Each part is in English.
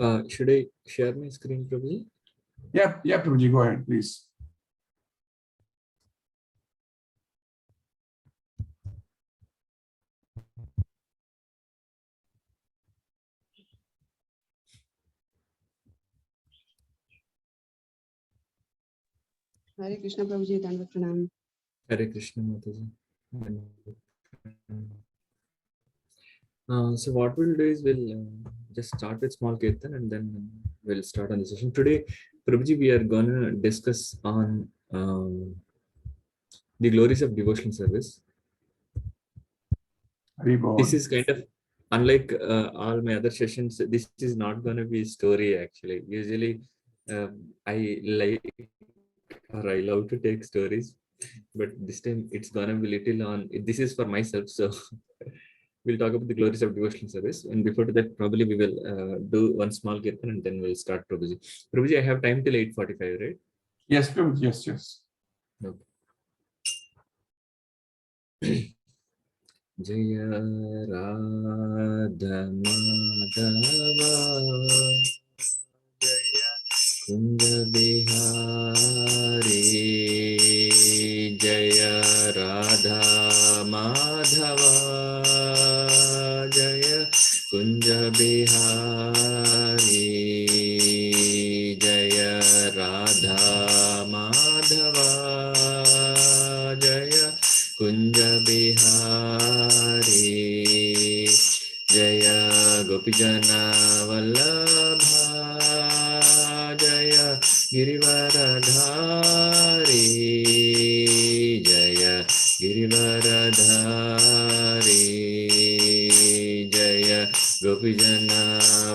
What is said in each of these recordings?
Should I share my screen, Prabhuji? Yeah, Prabhuji, go ahead, please. Hare Krishna, Prabhuji, Dandavat Pranam. Hare Krishna, Mataji. So what we'll do is we'll just start with small kirtan and then we'll start on the session. Today, Prabhuji, we are gonna discuss on the glories of devotional service. This is kind of unlike all my other sessions. This is not gonna be a story actually. Usually, I like or I love to take stories, but this time it's gonna be little on. This is for myself, so. We'll talk about the glories of devotional service, and before that, probably we will do one small kirtan, and then we'll start Prabhuji. Prabhuji, I have time till 8:45, right? Yes, Prabhuji, yes. Okay. Jaya Radha Madhava Jaya Kunja Bihari Jaya Radha Madhava Jaya Kunja Bihari Jaya Radha Madhava Jaya Kunja Bihari Jaya Gopijana Vallabha Jaya Girivaradhari Jaya Girivaradhari Jaya Gopijana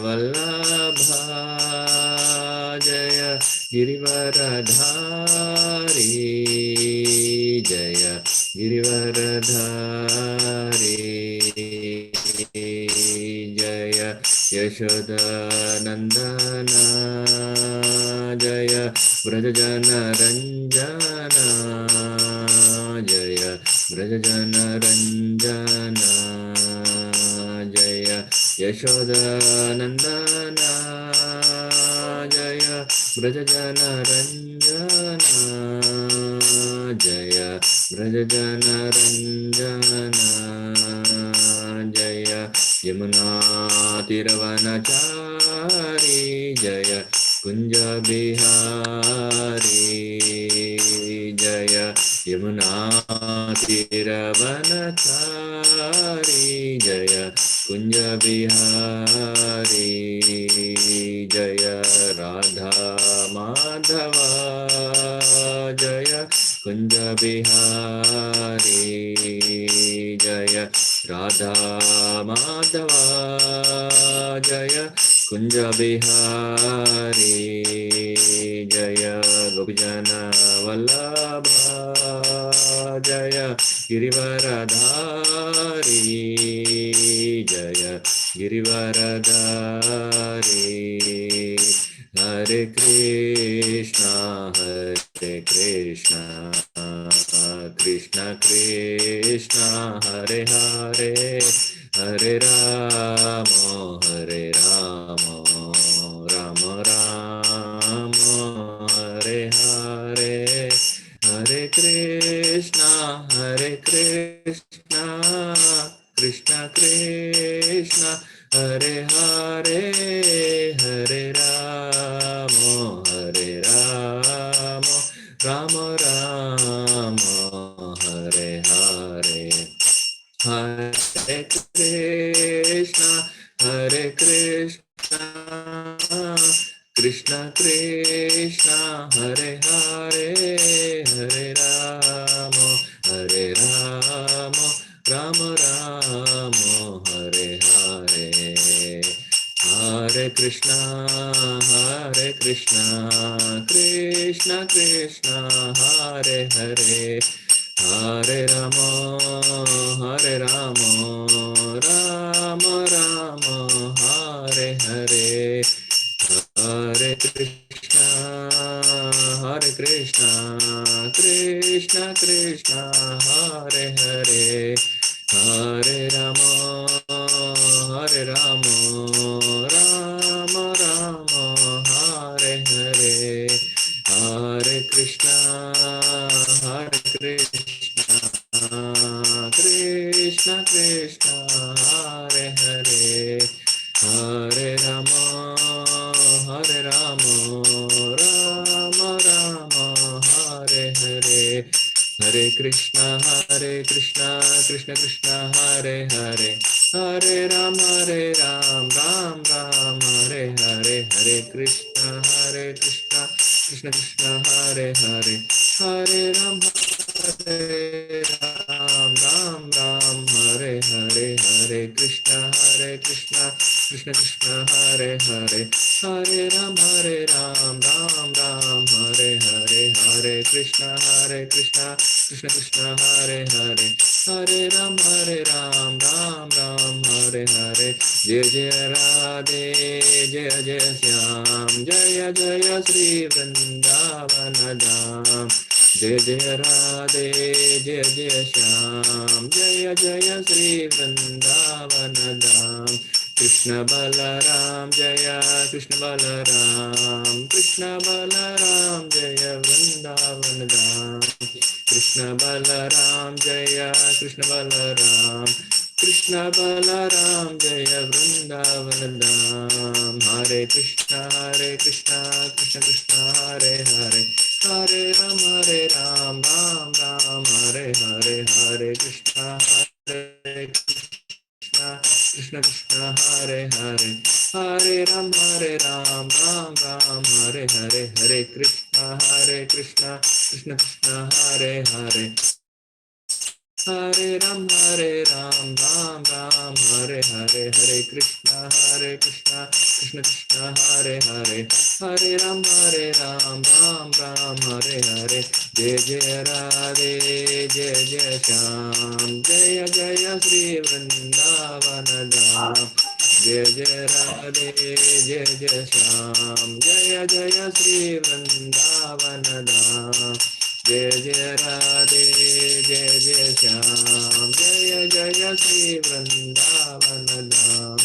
Vallabha Jaya Girivaradhari Jaya Girivaradhari Jaya Yashodanandana Jaya Vrajajana Ranjana Jaya Vrajajana Ranjana Jaya Yashodanandana Jaya Vrajajana Ranjana Jaya Vrajajana Ranjana Jaya Yamuna Tiravanachari Jaya Kunja Bihari Jaya Yamuna Tiravanachari Jaya Kunja Bihari Jaya Radha Madhava Jaya Kunja Bihari Jaya Radha Madhava Jaya Kunja Bihari Jaya Gopijana Vallabha Jaya Girivaradhari Jaya Girivaradhari Hare Krishna Krishna Krishna Hare Hare Hare Rama Rama Rama Hare Hare Hare Krishna Krishna Krishna Hare Hare Hare Rama Rama Rama Hare Hare Hare Krishna Krishna Krishna Hare Hare Hare Rama Rama Rama Hare Hare Hare Krishna Krishna Krishna Hare Hare Hare Rama Rama Rama Hare Hare Hare Krishna Krishna Krishna Hare Hare Hare Rama Rama Rama Krishna Krishna Hare Hare Hare Rama Hare Rama Rama Rama Hare Hare Hare Krishna Krishna Krishna Hare Hare Hare Ram Ram Ram Hare Hare Hare Krishna Krishna Krishna Hare Hare Hare Ram Ram Ram Hare Hare Hare Krishna Krishna Krishna Hare Hare Hare Ram Ram Ram Hare Hare Hare Krishna Krishna Krishna Hare Hare Hare Ram Ram Ram Hare Hare Jai Jai Radhe Jai Jai Shyam Jaya Jaya Sri Vrindavana Dham Jai Jai Radhe Jai Jai Shyam Jaya Jaya Sri Vrindavana Dham Krishna Balaram Jaya Krishna Balaram Krishna Balaram Jaya Vrindavan Dham Krishna Balaram Jaya Krishna Balaram Krishna Balaram Jaya Vrindavan Dham Hare Krishna Krishna Krishna Hare Hare Hare Ram Ram Ram Hare Hare Hare Krishna Krishna Krishna Hare Hare Hare Ram Ram Ram Hare Hare Hare Krishna Krishna Krishna Hare Hare Hare Ram Ram Ram Hare Hare Hare Krishna Krishna Krishna Hare Hare Hare Ram Ram Ram Hare Hare Jai Jai Radhe Jai Jai Shyam Jaya Jaya Sri Vrindavana Dham Jai Jai Radhe Jai Jai Shyam Jaya Jaya Sri Vrindavana Dham Jai Jai Radhe Jai Jai Shyam Jaya Jaya Sri Vrindavana Dham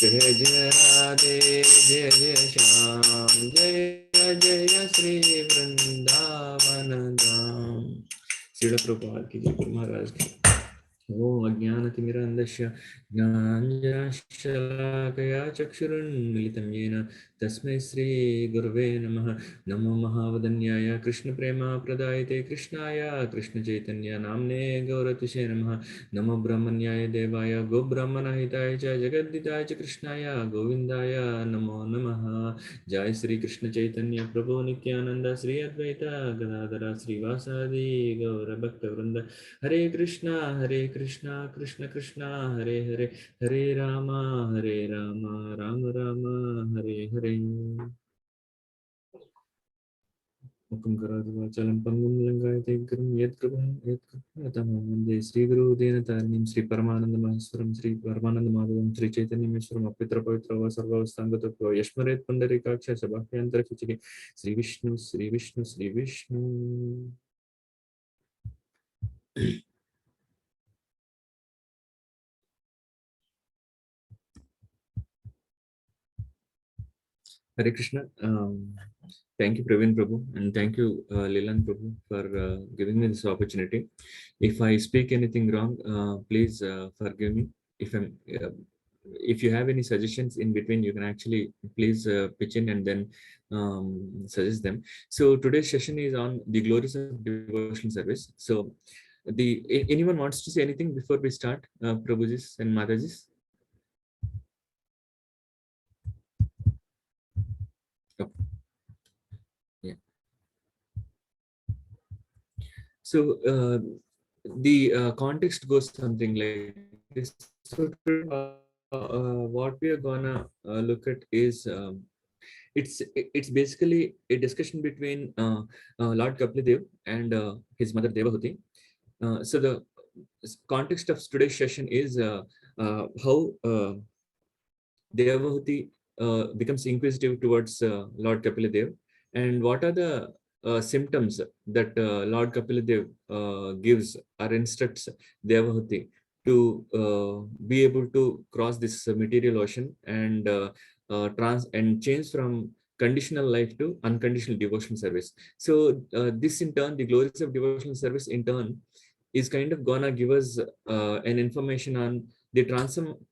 Jai Jai Radhe Jai Jai Shyam Jaya Jaya Sri Vrindavana Dham Srila Prabhupada ki Jai, Guru Maharaj ki Om Ajnanatimiraandasya Jnananjana Chakshurunmilitam Yena Tasmai Shri Gurave Namaha Namo Mahavadanyaya Krishna Prema Pradayate Krishnaya Krishna Chaitanya Namne Gauratishe Namaha Namo Brahmanyaya Devaya Go Brahmana Hitaya Cha Jagaditaya Cha Krishnaya Govindaya Namo Namaha Jai Shri Krishna Chaitanya Prabhu Nityananda Shri Advaita Gadadara Shri Vasadi Gaura Bhakta Vrinda Hare Krishna Krishna Krishna Hare Hare Hare Rama Rama Rama Hare Hare Mukam Karadu Vachalam Pangam Langayate Guru Yatkrupam Vande Sri Guru Dena Tarinim Sri Paramananda Mahaswaram Sri Paramananda Madhavam Sri Chaitanya Mishwaram Apitra Pavitra Sarvavastangata Yashmaret Pandarikaksha Sabhakyantara Kichiki Sri Vishnu Sri Vishnu Sri Vishnu Hare Krishna. Thank you, Praveen Prabhu, and thank you, Lilananda Prabhu, for giving me this opportunity. If I speak anything wrong, please forgive me. If I'm, if you have any suggestions in between, you can actually please pitch in and then suggest them. So today's session is on the glories of devotional service. So, anyone wants to say anything before we start, Prabhujis and Matajis? Oh, yeah. So the context goes something like this. So what we are gonna look at is it's basically a discussion between Lord Kapila and his mother Devahuti. So the context of today's session is how Devahuti becomes inquisitive towards Lord Kapila, and what are the symptoms that Lord Kapila gives or instructs Devahuti to be able to cross this material ocean and change from conditional life to unconditional devotional service. So this in turn, the glories of devotional service in turn is kind of gonna give us an information on the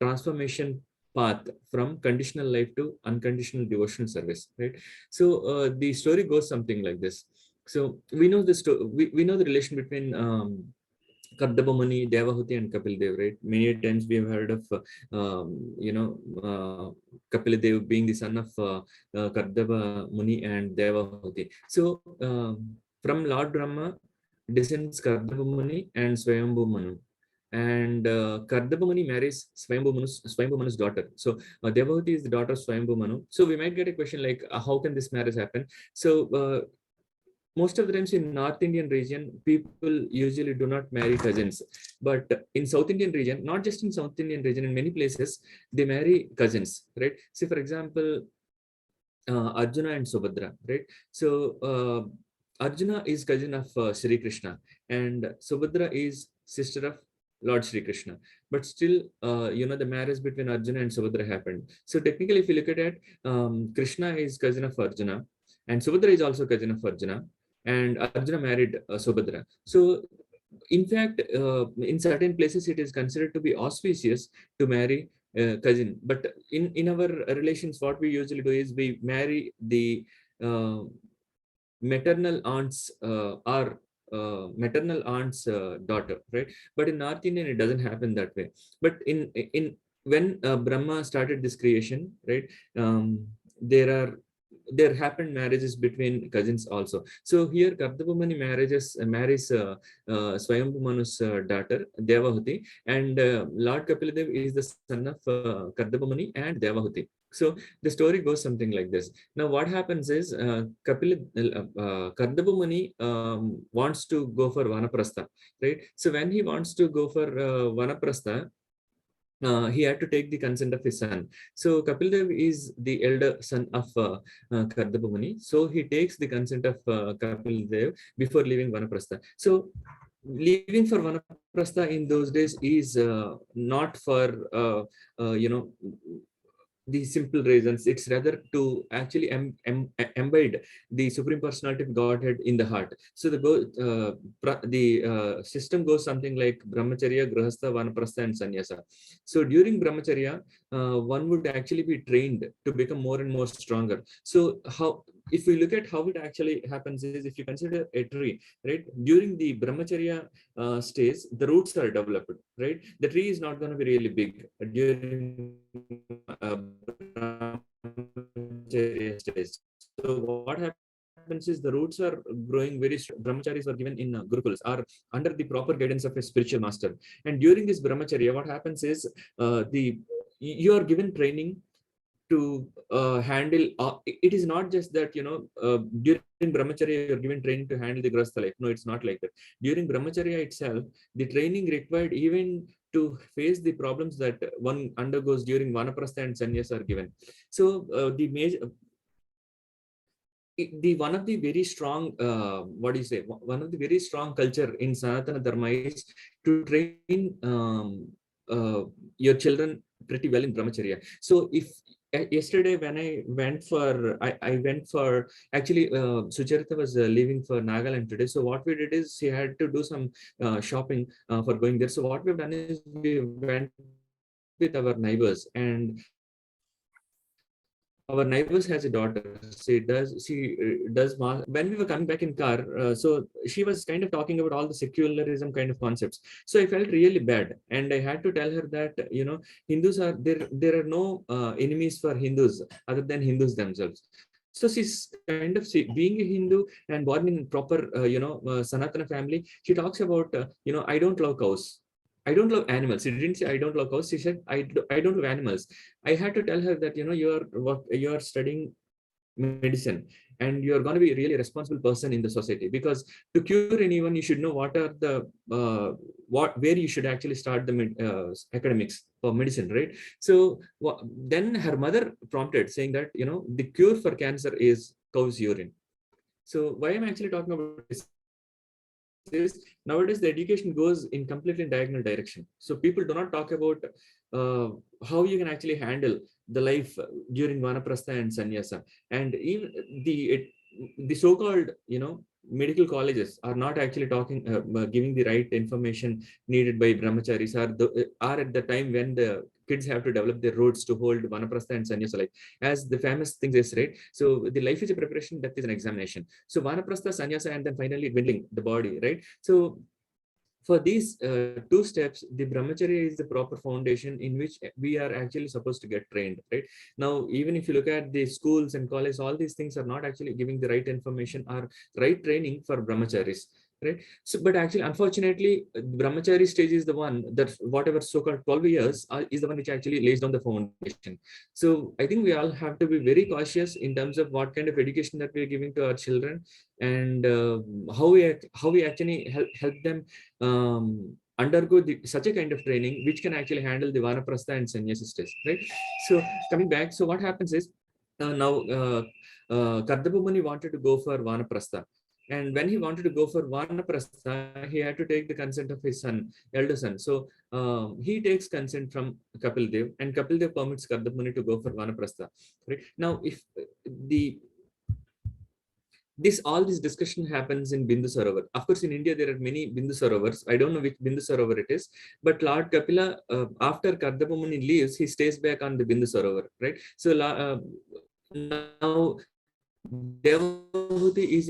transformation path from conditional life to unconditional devotional service, right? So the story goes something like this. So we know we know the relation between Kardama Muni, Devahuti, and Kapil Dev, right? Many times we have heard of, Kapil Dev being the son of Kardama Muni and Devahuti. So from Lord Brahma descends Kardama Muni and Swayambhu Manu. And Kardama Muni marries Swayambhu Manu's daughter. So Devahuti is the daughter of Swayambhu Manu. So we might get a question like, how can this marriage happen? So most of the times in North Indian region, people usually do not marry cousins. But in South Indian region, not just in South Indian region, in many places, they marry cousins, right? So for example, Arjuna and Subhadra, right? So Arjuna is cousin of Sri Krishna, and Subhadra is sister of Lord Sri Krishna. But still, the marriage between Arjuna and Subhadra happened. So technically, if you look at it, Krishna is cousin of Arjuna, and Subhadra is also cousin of Arjuna, and Arjuna married Subhadra. So in fact, in certain places, it is considered to be auspicious to marry cousin. But in our relations, what we usually do is we marry the maternal aunt's or maternal aunt's daughter, right? But in North Indian, it doesn't happen that way. But in when Brahma started this creation, right? There happened marriages between cousins also. So here Kardama marries Swayambhu Manu's daughter Devahuti, and Lord Kapila is the son of Kardama Muni and Devahuti. So the story goes something like this. Now what happens is Kardama Muni wants to go for Vanaprastha, right? So when he wants to go for Vanaprastha, he had to take the consent of his son. So Kapil Dev is the elder son of Kardama Muni. So he takes the consent of Kapil Dev before leaving Vanaprastha. So leaving for Vanaprastha in those days is not for, the simple reasons. It's rather to actually embed the Supreme Personality of Godhead in the heart. So the system goes something like Brahmacharya, Grahastha, Vanaprastha, and Sannyasa. So during Brahmacharya, one would actually be trained to become more and more stronger. So if we look at how it actually happens is, if you consider a tree, right, during the Brahmacharya stage, the roots are developed, right? The tree is not going to be really big during Brahmacharya stage. So what happens is the roots are growing very strong. Brahmacharis were given in Gurukuls or under the proper guidance of a spiritual master. And during this Brahmacharya, what happens is you are given training to handle. It is not just that during Brahmacharya you're given training to handle the Grahastha life. No, it's not like that. During Brahmacharya itself, the training required even to face the problems that one undergoes during Vanaprastha and Sannyas are given. So one of the very strong one of the very strong culture in Sanatana Dharma is to train your children pretty well in Brahmacharya. So if yesterday when I went for actually Sucharita was leaving for Nagaland today. So what we did is she had to do some shopping for going there. So what we've done is we went with our neighbors, and our neighbors has a daughter. When we were coming back in car, so she was kind of talking about all the secularism kind of concepts. So I felt really bad, and I had to tell her that Hindus are there are no enemies for Hindus other than Hindus themselves. So she's kind of being a Hindu and born in proper Sanatana family. She talks about I don't love cows. I don't love animals. She didn't say I don't love cows. She said I don't love animals. I had to tell her that you are studying medicine, and you're going to be a really responsible person in the society, because to cure anyone you should know what are the where you should actually start the academics for medicine, right? So then her mother prompted, saying that the cure for cancer is cow's urine. So why I'm actually talking about this is, nowadays the education goes in completely diagonal direction. So people do not talk about how you can actually handle the life during Vanaprastha and Sannyasa. And even the so-called, medical colleges are not actually talking, giving the right information needed by brahmacharis, are at the time when the kids have to develop their roads to hold Vanaprastha and Sannyasa life. As the famous thing is, right? So the life is a preparation, death is an examination. So Vanaprastha, Sannyasa, and then finally dwindling the body, right? So for these two steps, the brahmacharya is the proper foundation in which we are actually supposed to get trained, right? Now, even if you look at the schools and colleges, all these things are not actually giving the right information or right training for brahmacharis, right? So, but actually, unfortunately, brahmachari stage is the one that whatever so-called 12 years is the one which actually lays down the foundation. So I think we all have to be very cautious in terms of what kind of education that we are giving to our children, and how we actually help them undergo such a kind of training which can actually handle the Vanaprastha and Sannyasa stage, right? So coming back, so what happens is, now Kardama Muni wanted to go for Vanaprastha. And when he wanted to go for Vanaprastha, he had to take the consent of his son, elder son. So he takes consent from Kapil Dev, and Kapil Dev permits Kardama Muni to go for Vanaprastha. Right? Now, if all this discussion happens in Bindu Sarovar. Of course, in India, there are many Bindu Sarovars. I don't know which Bindu Sarovar it is, but Lord Kapila, after Kardama Muni leaves, he stays back on the Bindu Sarovar, right? So now Devahuti is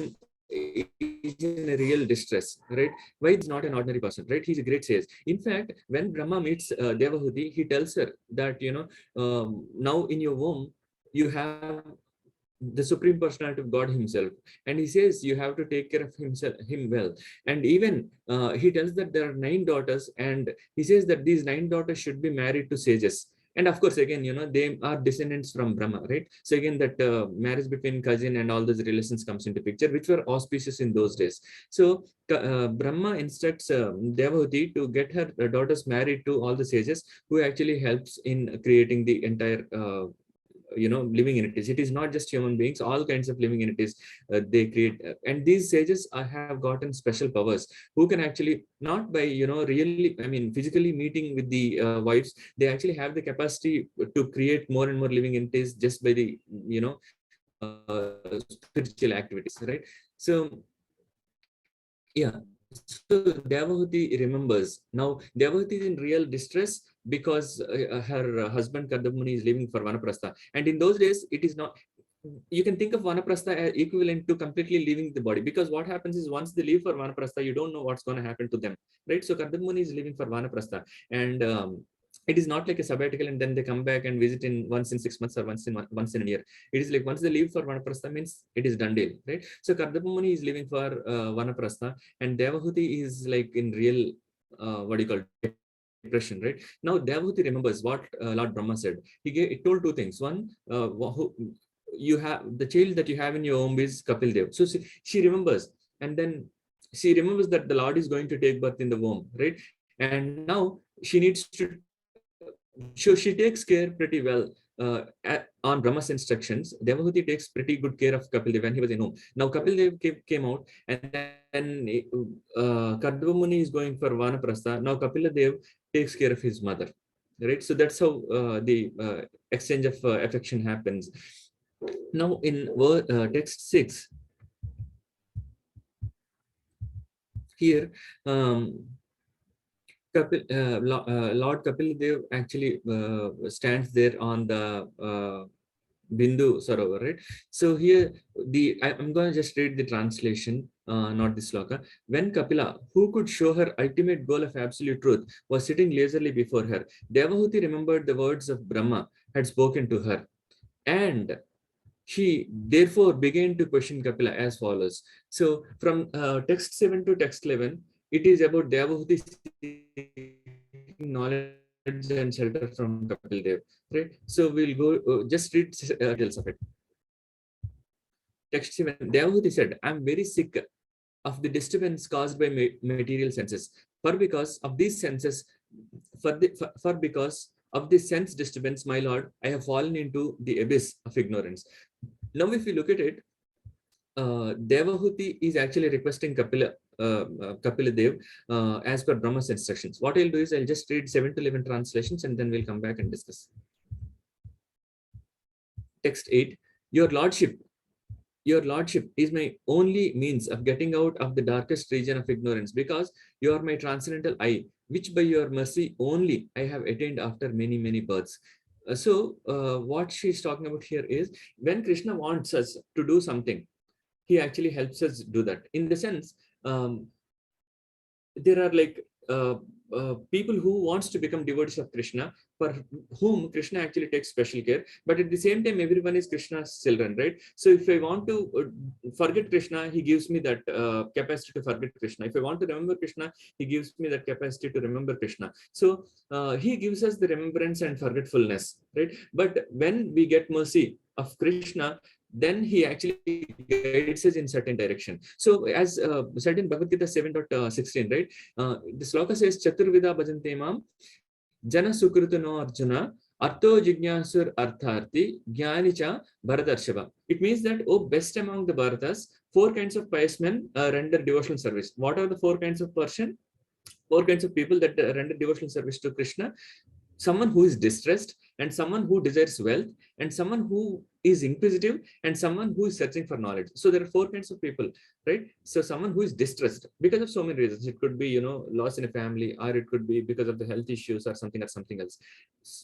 in a real distress, right? Why? He's not an ordinary person, right? He's a great sage. In fact, when Brahma meets Devahuti, he tells her that, now in your womb, you have the Supreme Personality of God himself, and he says you have to take care of him well. And even he tells that there are 9 daughters, and he says that these 9 daughters should be married to sages. And of course, again, they are descendants from Brahma, right? So again, that marriage between cousin and all those relations comes into picture, which were auspicious in those days. So Brahma instructs Devahuti to get her daughters married to all the sages, who actually helps in creating the entire living entities. It is not just human beings, all kinds of living entities they create. And these sages have gotten special powers, who can actually, not by really, physically meeting with the wives, they actually have the capacity to create more and more living entities just by the spiritual activities, right? So yeah, so Devahuti remembers. Now, Devahuti is in real distress because her husband Kadamuni is leaving for Vanaprastha. And in those days, it is not, you can think of Vanaprastha as equivalent to completely leaving the body, because what happens is, once they leave for Vanaprastha, you don't know what's going to happen to them, right? So Kadamuni is leaving for Vanaprastha, and it is not like a sabbatical and then they come back and visit in once in 6 months or once in a year. It is like once they leave for Vanaprastha, means it is done deal, right? So Kardama is leaving for Vanaprastha, and Devahuti is like in real what do you call depression, right? Now Devahuti remembers what Lord Brahma said. He told 2 things. One, you have the child that you have in your womb is Kapil Dev. So she remembers, and then she remembers that the Lord is going to take birth in the womb, right? And now she needs to, so she takes care pretty well on Brahma's instructions. Devahuti takes pretty good care of Kapil Dev when he was in home. Now Kapil Dev came out, and then Kadva Muni is going for Vanaprastha. Now Kapila Dev takes care of his mother, right? So that's how the exchange of affection happens. Now in text 6, here Lord Kapil Dev actually stands there on the Bindu Sarovar, right? So here I'm going to just read the translation, not the sloka. When Kapila, who could show her ultimate goal of absolute truth, was sitting lazily before her, Devahuti remembered the words of Brahma had spoken to her, and she therefore began to question Kapila as follows. So from text 7 to text 11, it is about Devahuti seeking knowledge and shelter from Kapil Dev, right? So we'll go just read details of it. Text 7, Devahuti said, "I'm very sick of the disturbance caused by material senses. For because of these senses, for because of this sense disturbance, my lord, I have fallen into the abyss of ignorance." Now, if you look at it, Devahuti is actually requesting Kapila Dev as per Brahma's instructions. What I'll do is I'll just read 7 to 11 translations, and then we'll come back and discuss. text 8, your lordship is my only means of getting out of the darkest region of ignorance, because you are my transcendental I, which by your mercy only I have attained after many, many births. What she's talking about here is, when Krishna wants us to do something, he actually helps us do that. In the sense, there are like people who wants to become devotees of Krishna, for whom Krishna actually takes special care. But at the same time, everyone is Krishna's children, right? So if I want to forget Krishna, he gives me that capacity to forget Krishna. If I want to remember Krishna, he gives me that capacity to remember Krishna. So he gives us the remembrance and forgetfulness, right? But when we get mercy of Krishna, then he actually guides us in certain direction. So as said in Bhagavad Gita 7.16, right? The sloka says, Chaturvida bhajante mam, jana sukrutano arjuna, artho jignasur artharti, jnanicha bharadarshava. It means that, oh, best among the Bharatas, 4 kinds of pious men render devotional service. What are the 4 kinds of person? 4 kinds of people that render devotional service to Krishna. Someone who is distressed, and someone who desires wealth, and someone who is inquisitive, and someone who is searching for knowledge. So there are 4 kinds of people, right? So someone who is distressed because of so many reasons. It could be, loss in a family, or it could be because of the health issues, or something else.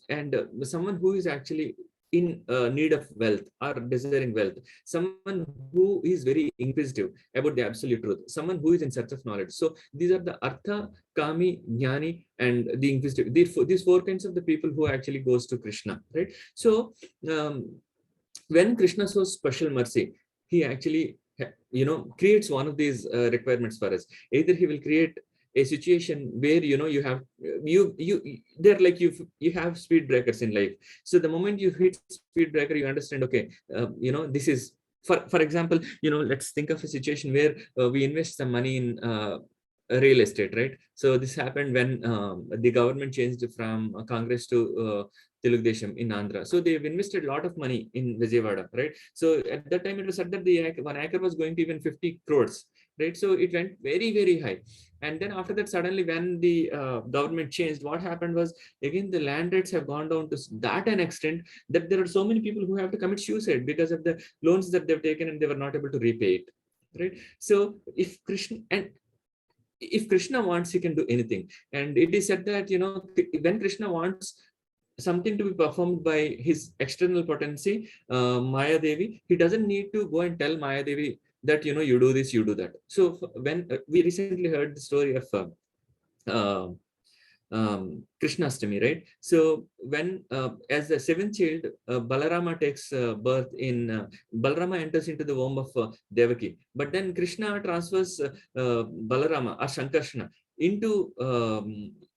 And someone who is actually in need of wealth or desiring wealth, someone who is very inquisitive about the absolute truth, someone who is in search of knowledge. So these are the Artha, Kami, Jnani, and the inquisitive. These 4 kinds of the people who actually goes to Krishna, right? So when Krishna shows special mercy, he actually creates one of these requirements for us. Either he will create a situation where you have they're like you have speed breakers in life. So the moment you hit speed breaker, you understand, okay, this is, for example, let's think of a situation where we invest some money in real estate, right? So this happened when the government changed from Congress to Telugu Desam in Andhra. So they've invested a lot of money in Vijayawada, right? So at that time, it was said that the 1 acre was going to even 50 crores, right? So it went very, very high. And then after that, suddenly when the government changed, what happened was, again, the land rates have gone down to that an extent that there are so many people who have to commit suicide because of the loans that they've taken and they were not able to repay it, right? So if Krishna wants, he can do anything. And it is said that, when Krishna wants something to be performed by his external potency, Maya Devi, he doesn't need to go and tell Maya Devi that, you do this, you do that. So when we recently heard the story of Krishnastami, right? So when as the 7th child, Balarama takes birth in Balarama enters into the womb of Devaki, but then Krishna transfers Balarama or Shankarshana into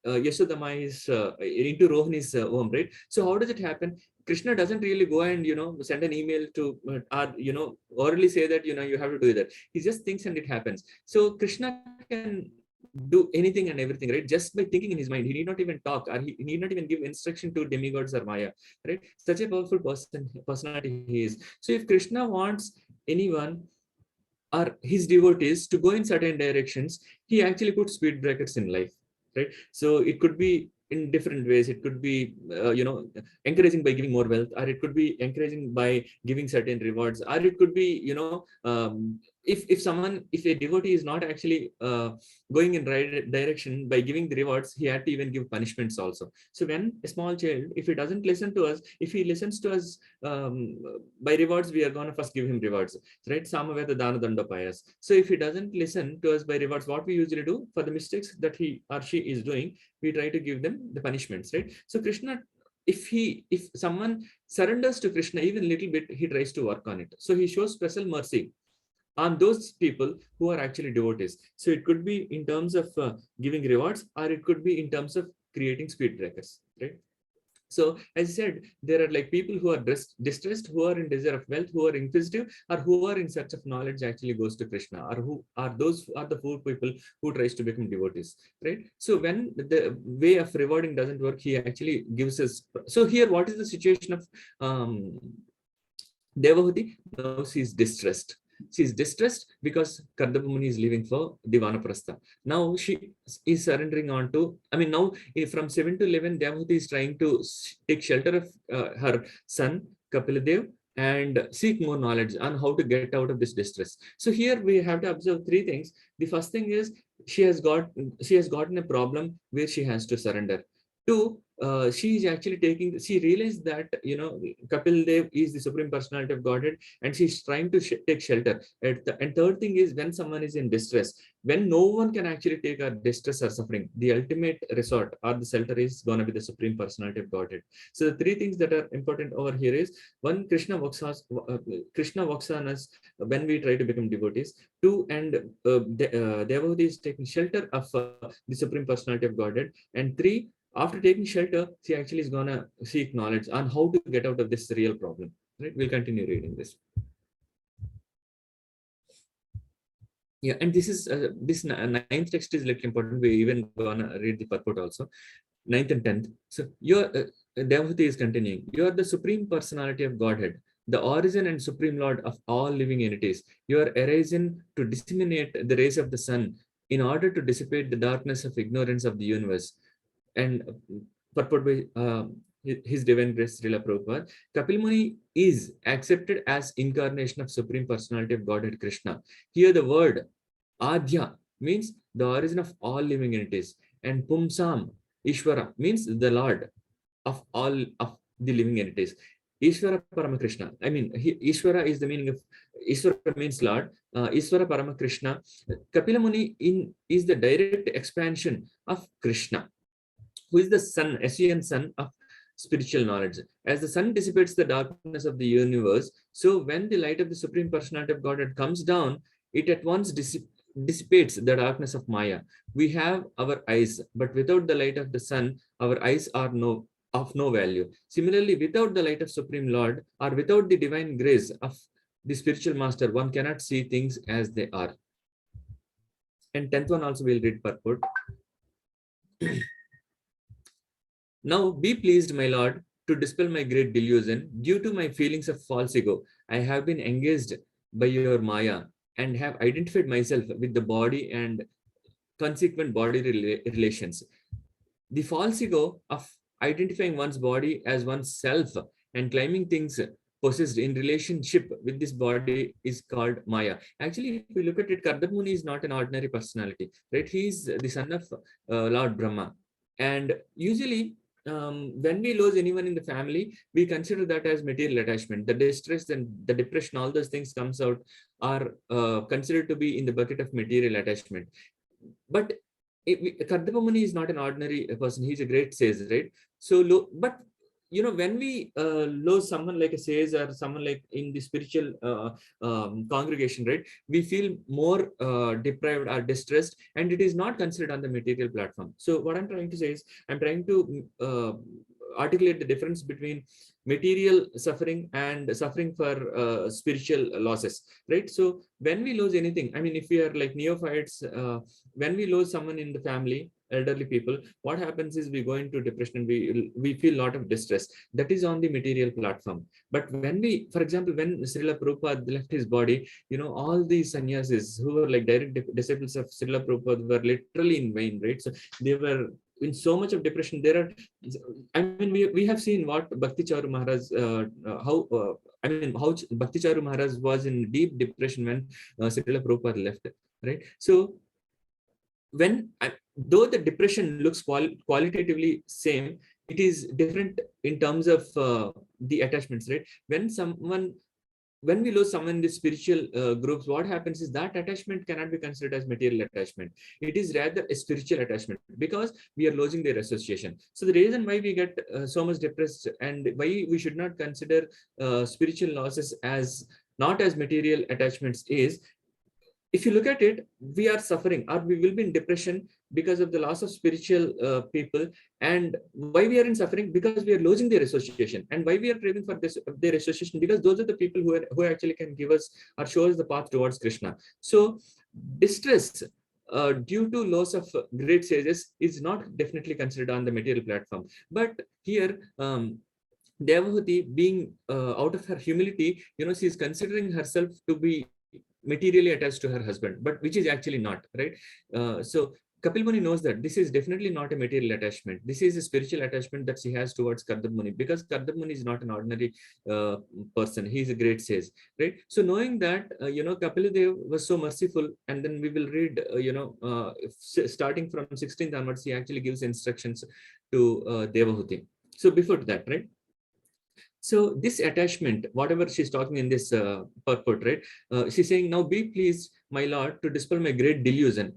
Yasodamai's into Rohini's womb, right? So how does it happen? Krishna doesn't really go and send an email to or orally say that you have to do that. He just thinks and it happens. So Krishna can do anything and everything, right? Just by thinking in his mind. He need not even talk, or he need not even give instruction to demigods or Maya, right? Such a powerful personality he is. So if Krishna wants anyone or his devotees to go in certain directions, he actually puts speed breakers in life, right? So it could be in different ways. It could be encouraging by giving more wealth, or it could be encouraging by giving certain rewards, or it could be if a devotee is not actually going in right direction, by giving the rewards, he had to even give punishments also. So when a small child, if he doesn't listen to us, if he listens to us by rewards, we are going to first give him rewards, right? Samaveda dana dandapayas. So if he doesn't listen to us by rewards, what we usually do for the mistakes that he or she is doing, we try to give them the punishments, right? So Krishna, if someone surrenders to Krishna even little bit, he tries to work on it. So he shows special mercy on those people who are actually devotees. So it could be in terms of giving rewards, or it could be in terms of creating speed breakers, right? So as I said, there are like people who are distressed, who are in desire of wealth, who are inquisitive, or who are in search of knowledge actually goes to Krishna, or who are those are the 4 people who tries to become devotees, right? So when the way of rewarding doesn't work, he actually gives us. So here, what is the situation of Devahuti? Now she is distressed. She is distressed because Kardama Muni is leaving for the Vanaprastha. Now she is surrendering on to, now from 7 to 11, Devahuti is trying to take shelter of her son, Kapiladev, and seek more knowledge on how to get out of this distress. So here we have to observe three things. The first thing is she has gotten a problem where she has to surrender. Two, she is actually she realized that, Kapil Dev is the Supreme Personality of Godhead, and she's trying to take shelter. And third thing is, when someone is in distress, when no one can actually take our distress or suffering, the ultimate resort or the shelter is going to be the Supreme Personality of Godhead. So the three things that are important over here is, one, Krishna works on us when we try to become devotees. Two, and devotee is taking shelter of the Supreme Personality of Godhead. And three, after taking shelter, she actually is gonna seek knowledge on how to get out of this real problem. Right? We'll continue reading this. Yeah, and this is this ninth text is like important. We even gonna read the purport also. 9th and 10th. So your Devati is continuing. You are the Supreme Personality of Godhead, the origin and Supreme Lord of all living entities. You are arisen to disseminate the rays of the sun in order to dissipate the darkness of ignorance of the universe. And purport by His Divine Grace Srila Prabhupada, Kapil Muni is accepted as incarnation of Supreme Personality of Godhead Krishna. Here the word Adya means the origin of all living entities, and Pumsam Ishvara means the Lord of all of the living entities. Ishvara Paramakrishna. I mean, Ishvara is the meaning of Ishvara means Lord. Ishvara Paramakrishna. Kapila Muni is the direct expansion of Krishna, who is the sun, SUN sun of spiritual knowledge. As the sun dissipates the darkness of the universe, so when the light of the Supreme Personality of Godhead comes down, it at once dissipates the darkness of Maya. We have our eyes, but without the light of the sun, our eyes are of no value. Similarly, without the light of Supreme Lord, or without the divine grace of the spiritual master, one cannot see things as they are. And 10th one also we'll read purport. Now be pleased, my Lord, to dispel my great delusion. Due to my feelings of false ego, I have been engaged by your Maya and have identified myself with the body and consequent body relations. The false ego of identifying one's body as one's self and claiming things possessed in relationship with this body is called Maya. Actually, if we look at it, Kardama Muni is not an ordinary personality, right? He is the son of Lord Brahma. And usually, when we lose anyone in the family, we consider that as material attachment. The distress and the depression, all those things comes out are considered to be in the bucket of material attachment. But Kardama Muni is not an ordinary person. He's a great sage, right? So, but when we lose someone like a sage or someone like in the spiritual congregation, right, we feel more deprived or distressed, and it is not considered on the material platform. So what I'm trying to say is, I'm trying to articulate the difference between material suffering and suffering for spiritual losses, right? So when we lose anything, I mean, if we are like neophytes, when we lose someone in the family, elderly people, what happens is we go into depression and we feel a lot of distress. That is on the material platform. But when we, for example, when Srila Prabhupada left his body, all these sannyasis who were like direct disciples of Srila Prabhupada were literally in vain, right? So they were in so much of depression. I mean, we have seen what Bhakti Charu Maharaj, how Bhakti Charu Maharaj was in deep depression when Srila Prabhupada left, right? So though the depression looks qualitatively same, it is different in terms of the attachments, right? When we lose someone in the spiritual groups, what happens is that attachment cannot be considered as material attachment. It is rather a spiritual attachment, because we are losing their association. So the reason why we get so much depressed and why we should not consider spiritual losses as not as material attachments is, if you look at it, we are suffering or we will be in depression because of the loss of spiritual people. And why we are in suffering? Because we are losing their association. And why we are craving for their association? Because those are the people who actually can give us or show us the path towards Krishna. So distress due to loss of great sages is not definitely considered on the material platform. But here, Devahuti, being out of her humility, she is considering herself to be materially attached to her husband, but which is actually not, right? So Kapil Muni knows that this is definitely not a material attachment. This is a spiritual attachment that she has towards Kardam Muni, because Kardam Muni is not an ordinary person. He is a great sage, right? So knowing that, Kapil Dev was so merciful, and then we will read, starting from 16th onwards, he actually gives instructions to Devahuti. So before that, right? So this attachment, whatever she's talking in this purport, right? She's saying, now be pleased, my Lord, to dispel my great delusion.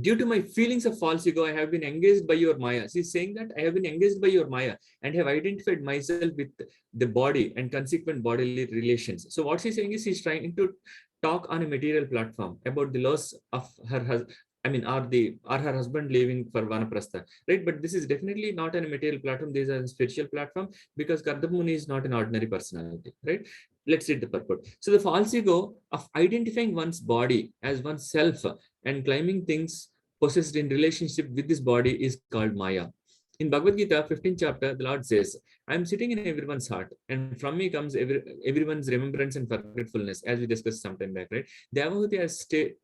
Due to my feelings of false ego, I have been engaged by your Maya. She's saying that I have been engaged by your Maya and have identified myself with the body and consequent bodily relations. So what she's saying is she's trying to talk on a material platform about the loss of her husband. I mean, or her husband leaving for Vanaprastha, right? But this is definitely not on a material platform. This is a spiritual platform, because Kardama Muni is not an ordinary personality, right? Let's read the purport. So the false ego of identifying one's body as oneself and claiming things possessed in relationship with this body is called Maya. In Bhagavad Gita, 15th chapter, the Lord says, I am sitting in everyone's heart, and from me comes everyone's remembrance and forgetfulness, as we discussed sometime back, right? Devahuti has stated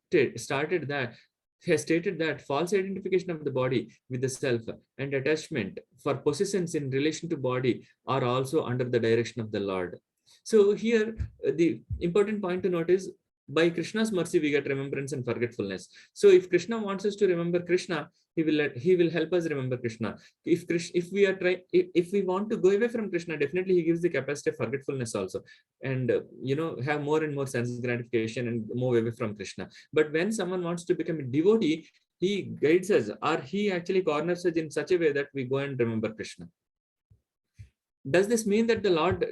that false identification of the body with the self and attachment for possessions in relation to body are also under the direction of the Lord. So here, the important point to note is, by Krishna's mercy, we get remembrance and forgetfulness. So if Krishna wants us to remember Krishna, he will help us remember Krishna. If we want to go away from Krishna, definitely he gives the capacity of forgetfulness also, and have more and more sense gratification and move away from Krishna. But when someone wants to become a devotee, he guides us, or he actually corners us in such a way that we go and remember Krishna. Does this mean that the Lord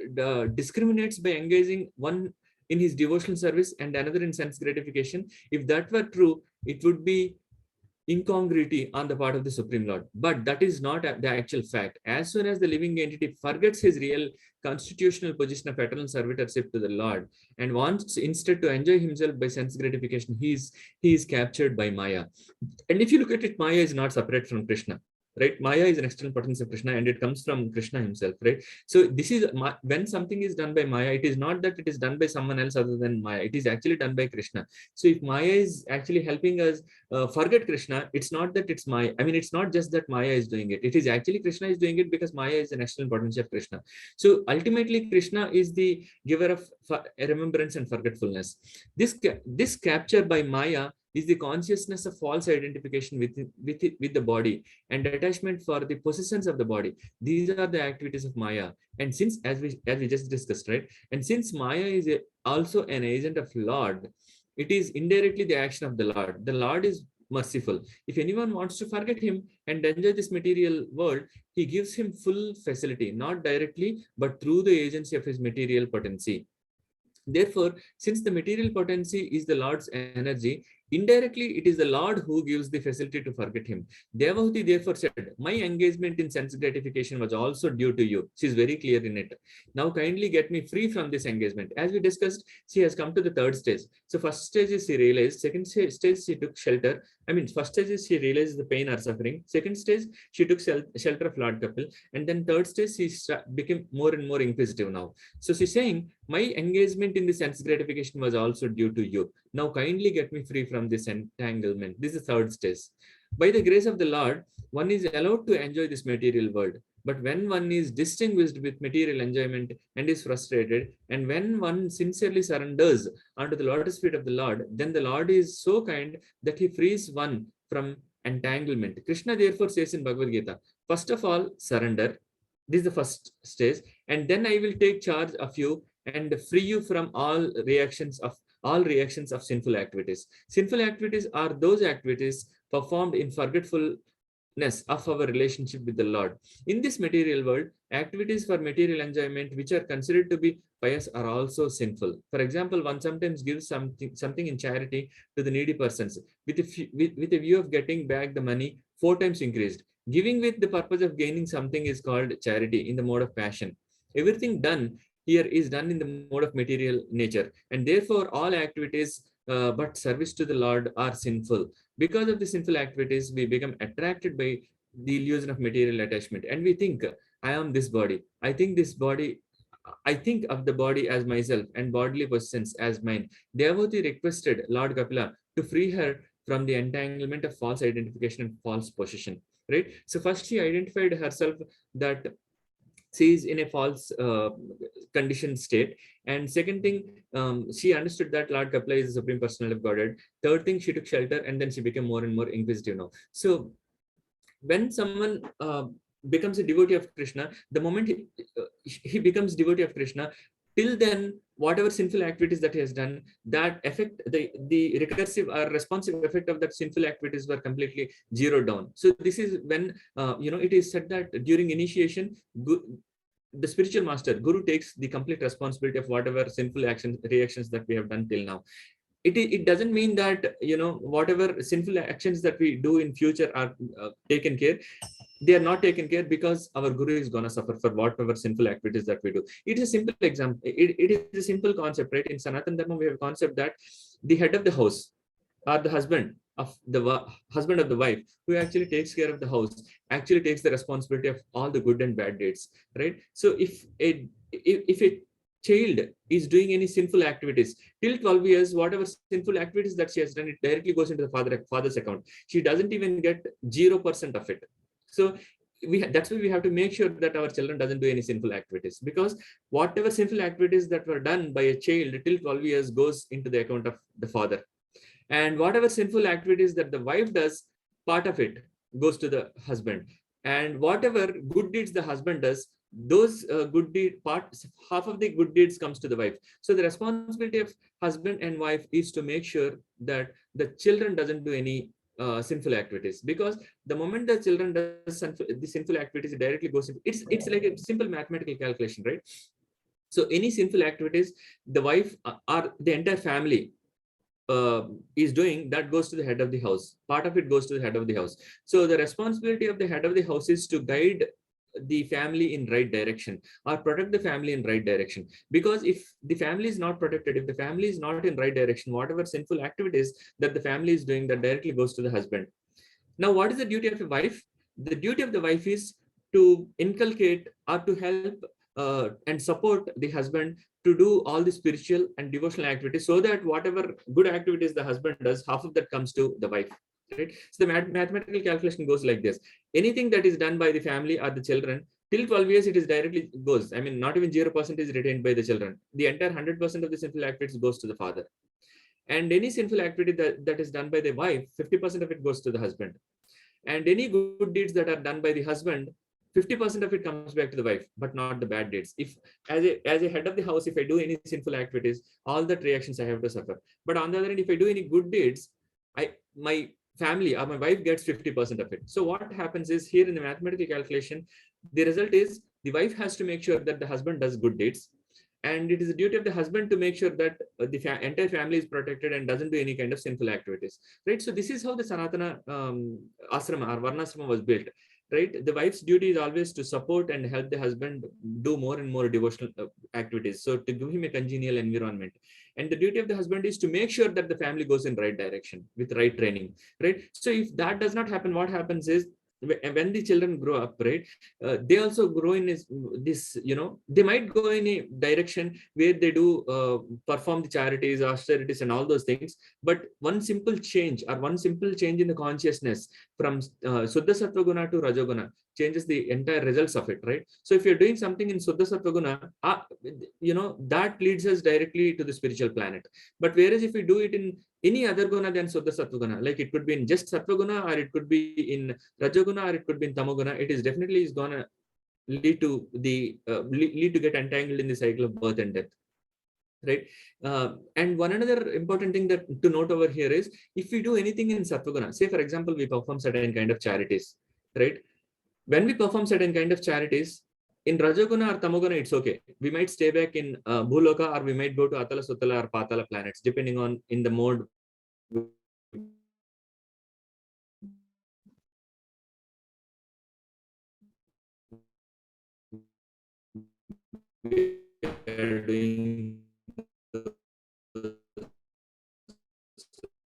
discriminates by engaging one in his devotional service and another in sense gratification? If that were true, it would be incongruity on the part of the Supreme Lord. But that is not the actual fact. As soon as the living entity forgets his real constitutional position of eternal servitorship to the Lord and wants instead to enjoy himself by sense gratification, he is captured by Maya. And if you look at it, Maya is not separate from Krishna, right? Maya is an external potency of Krishna, and it comes from Krishna himself, right? So this is when something is done by Maya, it is not that it is done by someone else other than Maya. It is actually done by Krishna. So if Maya is actually helping us forget Krishna, it's not that it's Maya. I mean, it's not just that Maya is doing it. It is actually Krishna is doing it, because Maya is an external potency of Krishna. So ultimately, Krishna is the giver of remembrance and forgetfulness. This capture by Maya is the consciousness of false identification with the body and attachment for the possessions of the body. These are the activities of Maya. And since, as we just discussed, right? And since Maya is also an agent of Lord, it is indirectly the action of the Lord. The Lord is merciful. If anyone wants to forget him and enjoy this material world, he gives him full facility, not directly, but through the agency of his material potency. Therefore, since the material potency is the Lord's energy, indirectly it is the Lord who gives the facility to forget him. Devahuti therefore said, my engagement in sense gratification was also due to you. She is very clear in it. Now kindly get me free from this engagement. As we discussed, she has come to the third stage. So first stage is she realized, second stage she took shelter. I mean, first stage is she realized the pain or suffering. Second stage, she took shelter of Lord Kapil. And then third stage, she became more and more inquisitive now. So she's saying, my engagement in the sense gratification was also due to you. Now kindly get me free from this entanglement. This is the third stage. By the grace of the Lord, one is allowed to enjoy this material world. But when one is distinguished with material enjoyment and is frustrated, and when one sincerely surrenders unto the lotus feet of the Lord, then the Lord is so kind that he frees one from entanglement. Krishna therefore says in Bhagavad Gita, first of all, surrender. This is the first stage. And then I will take charge of you and free you from all reactions of sinful activities. Sinful activities are those activities performed in forgetfulness of our relationship with the Lord. In this material world, activities for material enjoyment which are considered to be pious are also sinful. For example, one sometimes gives something in charity to the needy persons with a view of getting back the money 4 times increased. Giving with the purpose of gaining something is called charity in the mode of passion. Everything done here is done in the mode of material nature, and therefore all activities but service to the Lord are sinful. Because of the sinful activities, we become attracted by the illusion of material attachment, and we think, I am this body. I think of the body as myself and bodily possessions as mine. Devahuti requested Lord Kapila to free her from the entanglement of false identification and false possession, right? So first she identified herself that she is in a false conditioned state. And second thing, she understood that Lord Kapila is the Supreme Personality of Godhead. Third thing, she took shelter, and then she became more and more inquisitive now. So when someone becomes a devotee of Krishna, the moment he becomes devotee of Krishna, till then, whatever sinful activities that he has done, that effect, the recursive or responsive effect of that sinful activities were completely zeroed down. So this is when it is said that during initiation, the spiritual master, Guru, takes the complete responsibility of whatever sinful actions, reactions that we have done till now. It doesn't mean that whatever sinful actions that we do in future are taken care. They are not taken care because our Guru is going to suffer for whatever sinful activities that we do. It is a simple example. It is a simple concept, right? In Sanatana Dharma, we have a concept that the head of the house, or the husband of the wife, who actually takes care of the house, actually takes the responsibility of all the good and bad deeds, right? So if a child is doing any sinful activities till 12 years, whatever sinful activities that she has done, it directly goes into the father's account. She doesn't even get 0% of it. So that's why we have to make sure that our children doesn't do any sinful activities, because whatever sinful activities that were done by a child till 12 years goes into the account of the father. And whatever sinful activities that the wife does, part of it goes to the husband. And whatever good deeds the husband does, those good deed parts, half of the good deeds comes to the wife. So the responsibility of husband and wife is to make sure that the children doesn't do any sinful activities, because the moment the children does the sinful activities, it directly goes into, it's like a simple mathematical calculation, right? So any sinful activities the wife or the entire family is doing, that goes to the head of the house. Part of it goes to the head of the house. So the responsibility of the head of the house is to guide the family in right direction, or protect the family in right direction. Because if the family is not protected, if the family is not in right direction, whatever sinful activities that the family is doing, that directly goes to the husband. Now, what is the duty of a wife? The duty of the wife is to inculcate or to help and support the husband to do all the spiritual and devotional activities, so that whatever good activities the husband does, half of that comes to the wife. Right? So the mathematical calculation goes like this: anything that is done by the family or the children till 12 years, it is directly goes. I mean, not even 0% is retained by the children. The entire 100% of the sinful activities goes to the father. And any sinful activity that is done by the wife, 50% of it goes to the husband. And any good deeds that are done by the husband, 50% of it comes back to the wife, but not the bad deeds. If as a head of the house, if I do any sinful activities, all that reactions I have to suffer. But on the other hand, if I do any good deeds, my family or my wife gets 50% of it. So what happens is, here in the mathematical calculation, the result is the wife has to make sure that the husband does good deeds, and it is the duty of the husband to make sure that the entire family is protected and doesn't do any kind of sinful activities, right? So this is how the Sanatana asrama or varnasrama was built, right? The wife's duty is always to support and help the husband do more and more devotional activities, so to give him a congenial environment. And the duty of the husband is to make sure that the family goes in right direction with right training, right? So if that does not happen, what happens is, when the children grow up, right, they also grow in this, they might go in a direction where they do perform the charities, austerities, and all those things. But one simple change in the consciousness from Suddha Sattva Guna to Rajoguna changes the entire results of it, right? So if you're doing something in Suddha Sattva Guna, that leads us directly to the spiritual planet. But whereas if we do it in any other guna than Suddha Sattva Guna, like it could be in just Sattva Guna, or it could be in Rajoguna, or it could be in Tamoguna, it is definitely is gonna lead to get entangled in the cycle of birth and death, right? And one another important thing that to note over here is, if we do anything in Sattva Guna, say for example we perform certain kind of charities, right? When we perform certain kind of charities in Rajoguna or Tamoguna, it's okay. We might stay back in Bhuloka, or we might go to Atala, Sutala, or Patala planets, depending on in the mode we are doing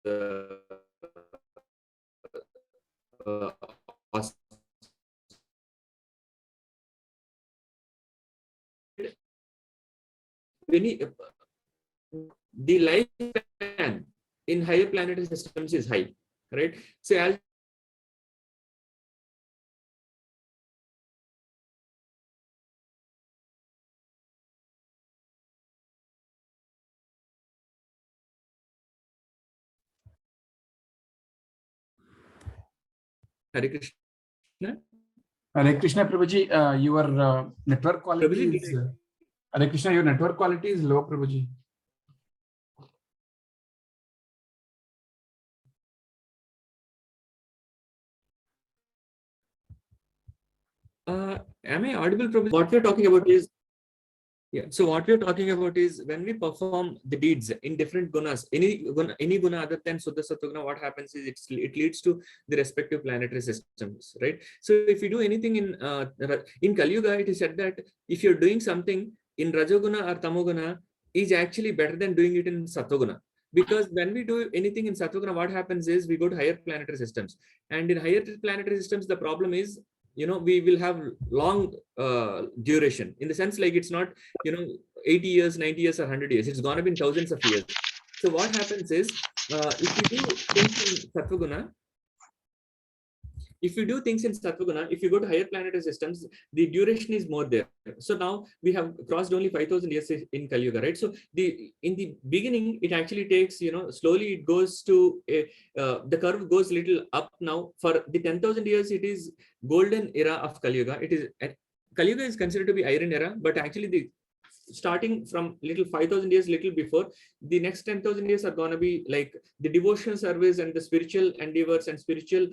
uh, the lifespan in higher planetary systems is high. right? So as Hare Krishna. Hare Krishna, Prabhuji, your network quality Prabhuji, is Hare Krishna, your network quality is low, Prabhuji. Am I audible, Prabhuji? What we're talking about is, yeah. So what we're talking about is when we perform the deeds in different gunas, any guna other than Suddha Sattva, what happens is it leads to the respective planetary systems, right? So if you do anything in Kali Yuga, it is said that if you're doing something in Rajoguna or Tamoguna, is actually better than doing it in Sattva. Because when we do anything in Sattva, what happens is we go to higher planetary systems, and in higher planetary systems, the problem is, we will have long duration, in the sense like it's not 80 years, 90 years, or 100 years. It's gonna be in thousands of years. So what happens is, if you do things in Sattva-guna, if you go to higher planetary systems, the duration is more there. So now we have crossed only 5,000 years in Kali Yuga, right? So in the beginning, it actually takes, slowly it goes to the curve goes little up now. For the 10,000 years, it is golden era of Kali Yuga. Kali Yuga is considered to be iron era, but actually starting from little 5,000 years, little before, the next 10,000 years are going to be like the devotional service and the spiritual endeavors and spiritual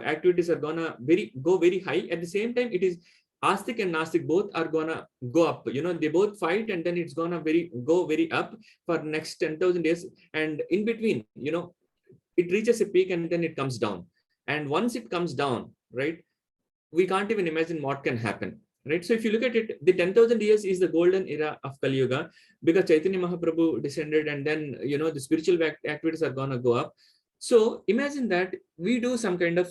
activities are going to go very high. At the same time, it is Astic and Nastic both are going to go up. They both fight, and then it's going to go very up for next 10,000 years. And in between, it reaches a peak and then it comes down. And once it comes down, right, we can't even imagine what can happen. Right. So if you look at it, the 10,000 years is the golden era of Kali Yuga, because Chaitanya Mahaprabhu descended, and then, the spiritual activities are going to go up. So imagine that we do some kind of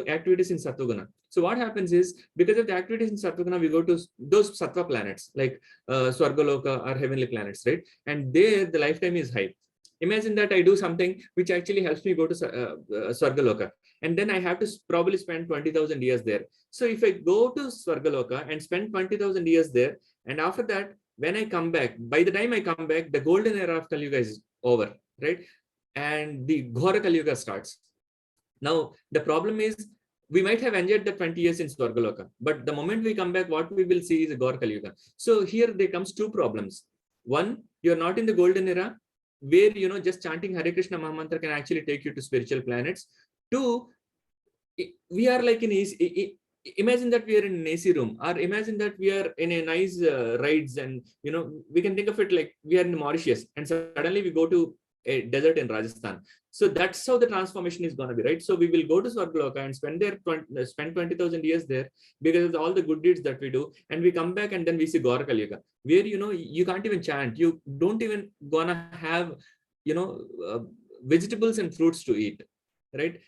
activities in Sattva-guna. So what happens is, because of the activities in Sattva-guna, we go to those Sattva planets like Swargaloka or heavenly planets, right? And there the lifetime is high. Imagine that I do something which actually helps me go to Swargaloka, and then I have to probably spend 20,000 years there. So if I go to Swargaloka and spend 20,000 years there, and after that, when I come back, by the time I come back, the golden era of Kali Yuga is over, right? And the Ghora Kali Yuga starts. Now, the problem is, we might have enjoyed the 20 years in Swargaloka, but the moment we come back, what we will see is a Ghora Kali Yuga. So here there comes two problems. One, you're not in the golden era, where, just chanting Hare Krishna Mahamantra can actually take you to spiritual planets. Two, we are like imagine that we are in an AC room, or imagine that we are in a nice rides, and we can think of it like we are in Mauritius, and suddenly we go to a desert in Rajasthan. So that's how the transformation is going to be, right? So we will go to Swargaloka and spend 20,000 years there because of all the good deeds that we do, and we come back and then we see Ghora Kali Yuga, where you can't even chant, you don't even gonna have vegetables and fruits to eat, right?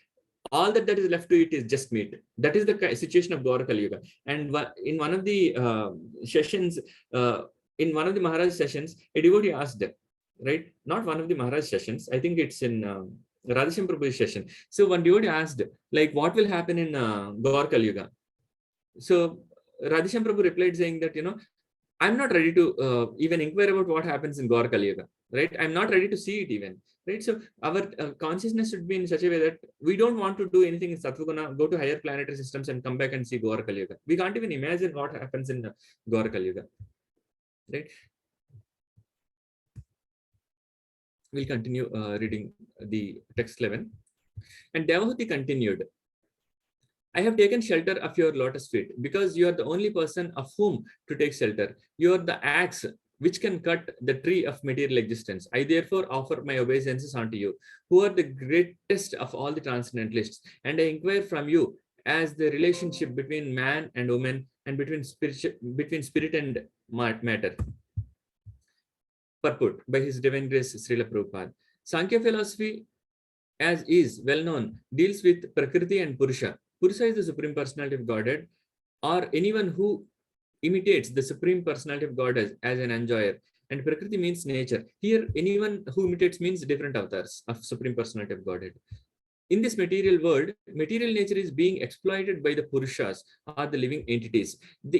All that is left to eat is just meat. That is the situation of Ghora Kali Yuga. And in one of the sessions, in one of the Maharaj sessions, a devotee asked, right? Not one of the Maharaj sessions, I think it's in Radhashyam Prabhu's session. So one devotee asked, like, what will happen in Ghora Kali Yuga? So Radhashyam Prabhu replied saying that, I'm not ready to even inquire about what happens in Ghora Kali Yuga, right? I'm not ready to see it even, right? So our consciousness should be in such a way that we don't want to do anything in Sattva-guna, go to higher planetary systems and come back and see Ghora Kali Yuga. We can't even imagine what happens in Ghora Kali Yuga, right? We'll continue reading the text 11. And Devahuti continued, I have taken shelter of your lotus feet because you are the only person of whom to take shelter. You are the axe which can cut the tree of material existence. I therefore offer my obeisances unto you, who are the greatest of all the transcendentalists. And I inquire from you as the relationship between man and woman, and between spirit and matter. Purport by His Divine Grace Srila Prabhupada. Sankhya philosophy, as is well known, deals with Prakriti and Purusha. Purusha is the Supreme Personality of Godhead, or anyone who imitates the Supreme Personality of God as an enjoyer. And Prakriti means nature. Here, anyone who imitates means different avatars of Supreme Personality of Godhead. in this material world, material nature is being exploited by the Purushas or the living entities. The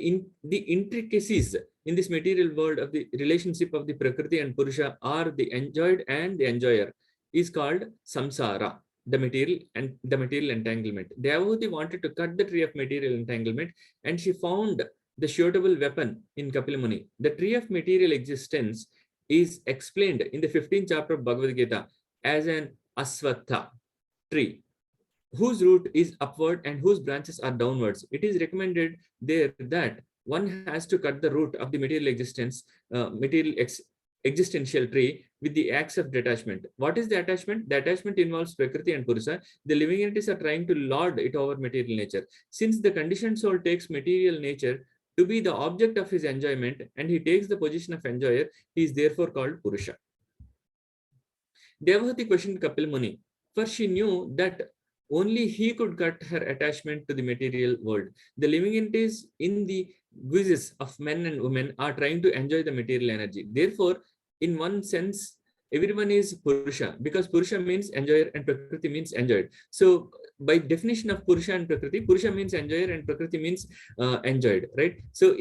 intricacies in this material world of the relationship of the Prakriti and Purusha are the enjoyed and the enjoyer is called samsara, the material entanglement. Devavati wanted to cut the tree of material entanglement, and she found the suitable weapon in Kapila Muni. The tree of material existence is explained in the 15th chapter of Bhagavad Gita as an aswatha tree whose root is upward and whose branches are downwards. It is recommended there that one has to cut the root of the material existential tree with the acts of detachment. What is the attachment? The attachment involves Prakriti and Purusha. The living entities are trying to lord it over material nature. Since the conditioned soul takes material nature to be the object of his enjoyment and he takes the position of enjoyer, he is therefore called Purusha. Devavati questioned Kapil Muni, for she knew that only he could cut her attachment to the material world. The living entities in the guises of men and women are trying to enjoy the material energy. Therefore, in one sense, everyone is Purusha, because Purusha means enjoyer and Prakriti means enjoyed. So, by definition of Purusha and Prakriti, Purusha means enjoyer and Prakriti means enjoyed, right? So,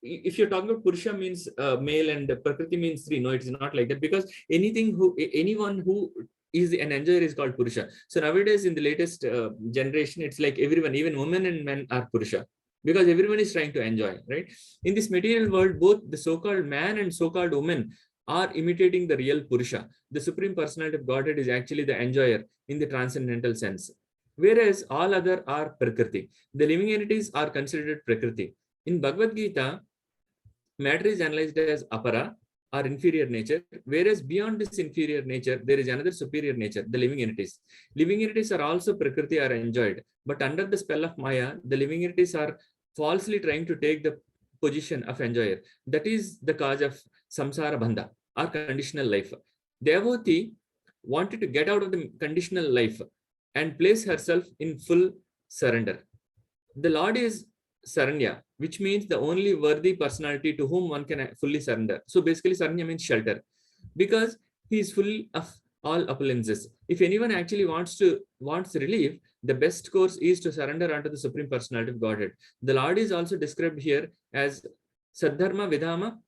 if you're talking about Purusha means male and Prakriti means three, no, it's not like that, because anyone who is an enjoyer is called Purusha. So nowadays in the latest generation, it's like everyone, even women and men are Purusha, because everyone is trying to enjoy, right? In this material world, both the so-called man and so-called woman are imitating the real Purusha. The Supreme Personality of Godhead is actually the enjoyer in the transcendental sense, whereas all other are Prakriti. The living entities are considered Prakriti. In Bhagavad Gita, matter is analyzed as apara or inferior nature, whereas beyond this inferior nature, there is another superior nature, the living entities. Living entities are also Prakriti are enjoyed, but under the spell of Maya, the living entities are falsely trying to take the position of enjoyer. That is the cause of samsara bandha or conditional life. Devavati wanted to get out of the conditional life and place herself in full surrender. The Lord is Saranya, which means the only worthy personality to whom one can fully surrender. So basically, Saranya means shelter, because he is full of all opulences. If anyone actually wants relief, the best course is to surrender unto the Supreme Personality of Godhead. The Lord is also described here as Saddharma Vidhama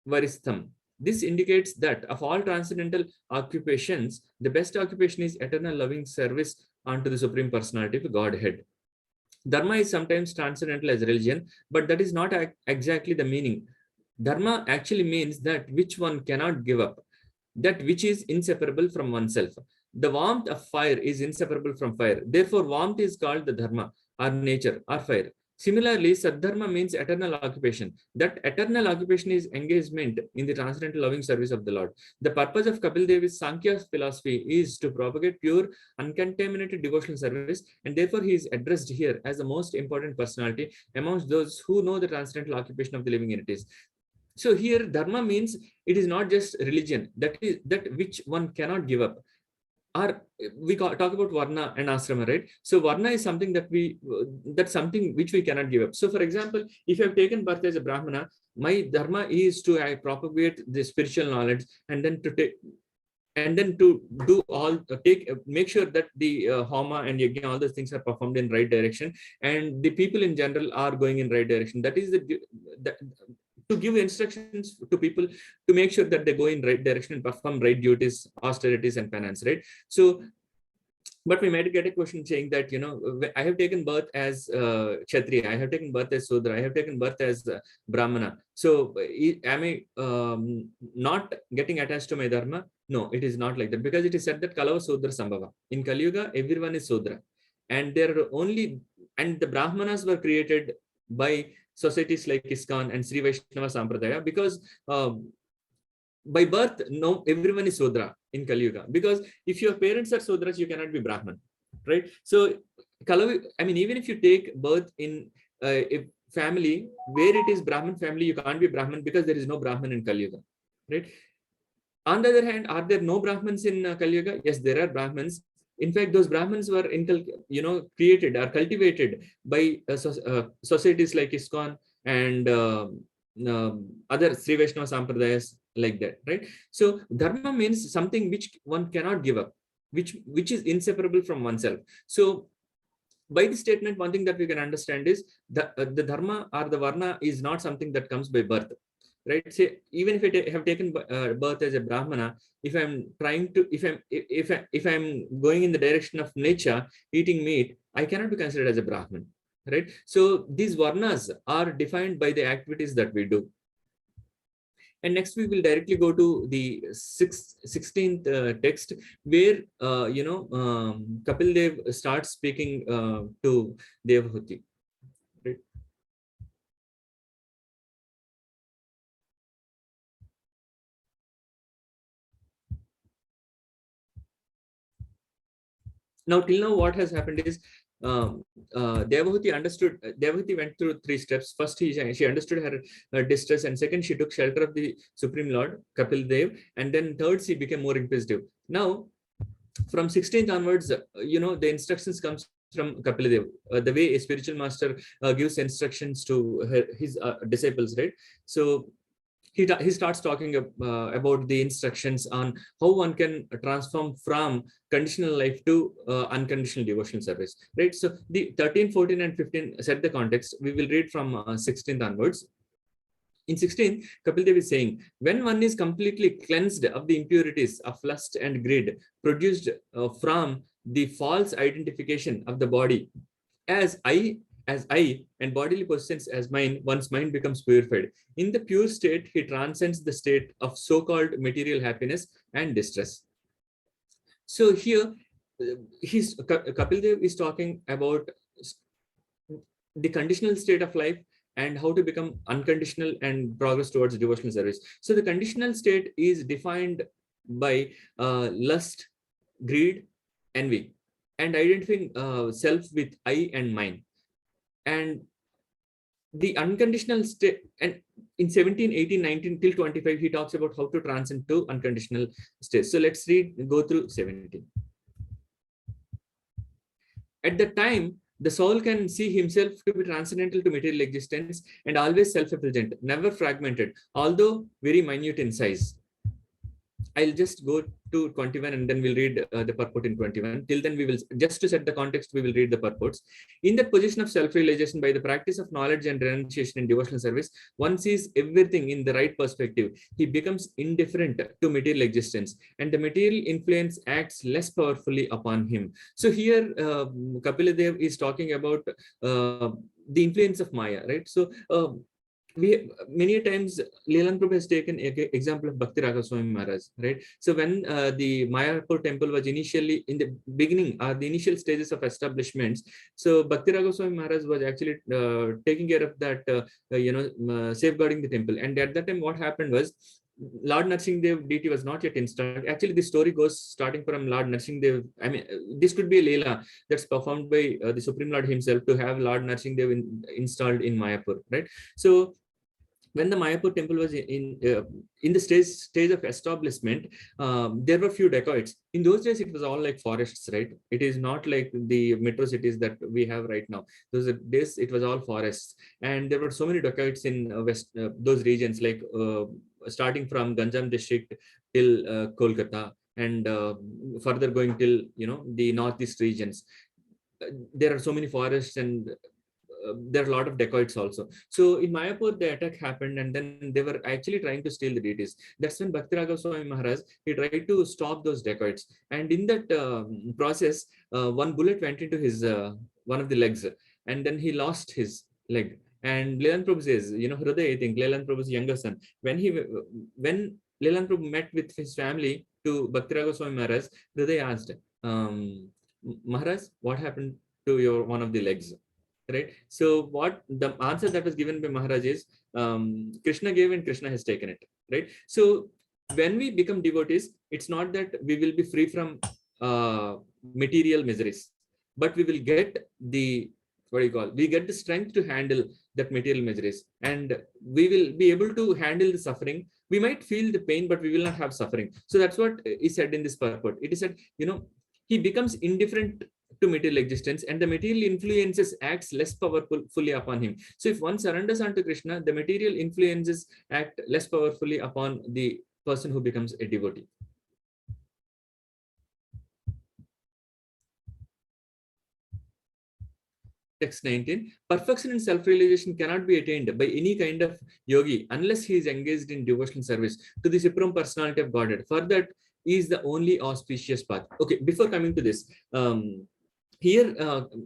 Varistham. This indicates that of all transcendental occupations, the best occupation is eternal loving service unto the Supreme Personality of Godhead. Dharma is sometimes transcendental as religion, but that is not exactly the meaning. Dharma actually means that which one cannot give up, that which is inseparable from oneself. The warmth of fire is inseparable from fire. Therefore, warmth is called the dharma, or nature, or fire. Similarly, Saddharma means eternal occupation. That eternal occupation is engagement in the transcendental loving service of the Lord. The purpose of Kapil Devi's Sankhya philosophy is to propagate pure, uncontaminated devotional service, and therefore he is addressed here as the most important personality amongst those who know the transcendental occupation of the living entities. So here, dharma means it is not just religion, that which one cannot give up. Or we talk about varna and asrama, right? So varna is something that's something which we cannot give up. So for example, if you have taken birth as a Brahmana, my dharma is to propagate the spiritual knowledge, and then to do all, make sure that the homa and yajna, all those things are performed in right direction, and the people in general are going in right direction. That is to give instructions to people to make sure that they go in right direction and perform right duties, austerities, and penance, right? So, but we might get a question saying that, I have taken birth as Kshatriya, I have taken birth as Sudra, I have taken birth as Brahmana. So, am I not getting attached to my dharma? No, it is not like that, because it is said that Kalava Sudra Sambhava. In Kali Yuga, everyone is Sudra. And the Brahmanas were created by societies like ISKCON and Sri Vaishnava Sampradaya, because by birth, no, everyone is Sudra in Kali Yuga, because if your parents are Sudras, you cannot be Brahman, right? So, even if you take birth in a family where it is Brahman family, you can't be Brahman, because there is no Brahman in Kali Yuga, right? On the other hand, are there no Brahmans in Kali Yuga? Yes, there are Brahmans. In fact, those Brahmins were created or cultivated by societies like ISKCON and other Sri Vaishnava Sampradayas, like that, right? So dharma means something which one cannot give up. which is inseparable from oneself. So by this statement, one thing that we can understand is the dharma or the varna is not something that comes by birth, right? Say, even if I have taken birth as a brahmana, if I'm trying to, if I'm going in the direction of nature, eating meat, I cannot be considered as a brahman, right? So these varnas are defined by the activities that we do. And next we will directly go to the 16th text, where Kapil Dev starts speaking to Devahuti. Right? Now, till now, what has happened is Devahuti went through 3 steps. First, she understood her distress, and second, she took shelter of the Supreme Lord, Kapil Dev, and then third, she became more inquisitive. Now, from 16th onwards, the instructions comes from Kapil Dev, the way a spiritual master gives instructions to his disciples, right? So he starts talking about the instructions on how one can transform from conditional life to unconditional devotional service, right? So the 13, 14, and 15 set the context. We will read from 16th onwards. In 16, Kapil Dev is saying, when one is completely cleansed of the impurities of lust and greed produced from the false identification of the body as I and bodily possessions as mine, one's mind becomes purified. In the pure state, he transcends the state of so-called material happiness and distress. So here, Kapil Dev is talking about the conditional state of life and how to become unconditional and progress towards devotional service. So the conditional state is defined by lust, greed, envy, and identifying self with I and mine. And the unconditional state, and in 17, 18, 19 till 25, he talks about how to transcend to unconditional state. So let's go through 17. At the time, the soul can see himself to be transcendental to material existence and always self-effulgent, never fragmented, although very minute in size. I'll just go to 21 and then we'll read the purport in 21. Till then, we will, just to set the context, we will read the purports. In that position of self-realization, by the practice of knowledge and renunciation in devotional service, one sees everything in the right perspective. He becomes indifferent to material existence, and the material influence acts less powerfully upon him. So here, Kapila Dev is talking about the influence of Maya, right? So we many times Lilananda Prabhuji has taken example of Bhakti Raghav Swami Maharaj, right? So when the Mayapur temple was initially in the beginning, the initial stages of establishments, so Bhakti Raghav Swami Maharaj was actually taking care of that, safeguarding the temple. And at that time, what happened was, Lord Narsingh Dev deity was not yet installed. Actually, the story goes starting from Lord Narsingh Dev. I mean, this could be a Leela that's performed by the Supreme Lord himself to have Lord Narsingh Dev installed in Mayapur, right? So when the Mayapur temple was in the stage of establishment, there were few dacoits. In those days, it was all like forests, right? It is not like the metro cities that we have right now. Those days, it was all forests, and there were so many dacoits in those regions, like starting from Ganjam district till Kolkata, and further going till the northeast regions. There are so many forests, and there are a lot of dacoits also. So in Mayapur, the attack happened, and then they were actually trying to steal the deities. That's when Bhakti Raghav Swami Maharaj, he tried to stop those dacoits. And in that process, one bullet went into his one of the legs, and then he lost his leg. And Lilananda Prabhu says, Hriday, I think, Lilananda Prabhu's younger son, when Lilananda Prabhu met with his family to Bhakti Raghav Swami Maharaj, Hriday asked, Maharaj, what happened to your one of the legs? Right. So what the answer that was given by Maharaj is, Krishna gave and Krishna has taken it. Right. So when we become devotees, it's not that we will be free from material miseries, but we will get the we get the strength to handle that material miseries, and we will be able to handle the suffering. We might feel the pain, but we will not have suffering. So that's what is said in this purport. It is said, he becomes indifferent to material existence, and the material influences acts less powerfully upon him. So if one surrenders unto Krishna, the material influences act less powerfully upon the person who becomes a devotee. text 19, perfection in self-realization cannot be attained by any kind of yogi unless he is engaged in devotional service to the Supreme Personality of Godhead. For that is the only auspicious path. Okay, before coming to this, here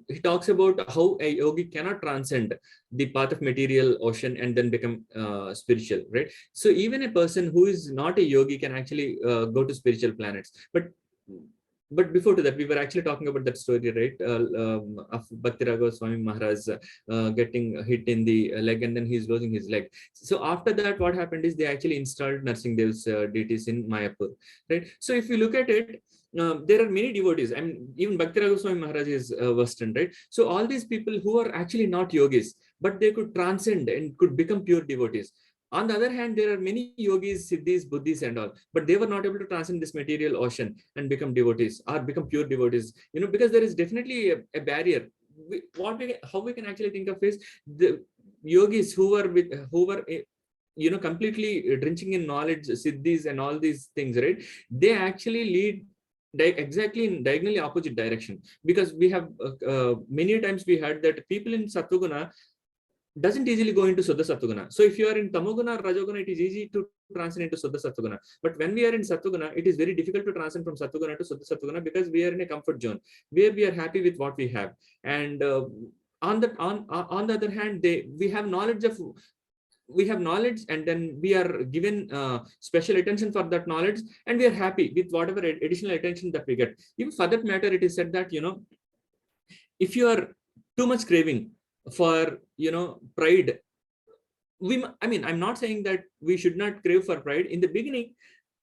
he talks about how a yogi cannot transcend the path of material ocean and then become spiritual, right? So even a person who is not a yogi can actually go to spiritual planets. But before to that, we were actually talking about that story, right? Of Bhakti Raghava Swami Maharaj getting hit in the leg and then he's losing his leg. So after that, what happened is they actually installed Nursing Dev's deities in Mayapur, right? So if you look at it, there are many devotees. I mean, even Bhakti Raghava Swami Maharaj is Western, right? So all these people who are actually not yogis, but they could transcend and could become pure devotees. On the other hand, there are many yogis, siddhis, buddhis, and all, but they were not able to transcend this material ocean and become devotees or become pure devotees. Because there is definitely a barrier. How we can actually think of is the yogis who were completely drenching in knowledge, siddhis, and all these things, right? They actually lead exactly in diagonally opposite direction, because we have many times we heard that people in Sattva doesn't easily go into Suddha Sattva. So if you are in Tamoguna or Rajoguna, it is easy to transcend into Suddha Sattva. But when we are in Sattva, it is very difficult to transcend from Sattva to Suddha Sattva, because we are in a comfort zone where we are happy with what we have. And on the other hand, we have knowledge, and then we are given special attention for that knowledge, and we are happy with whatever additional attention that we get. Even for that matter, it is said that if you are too much craving for pride, I'm not saying that we should not crave for pride. In the beginning,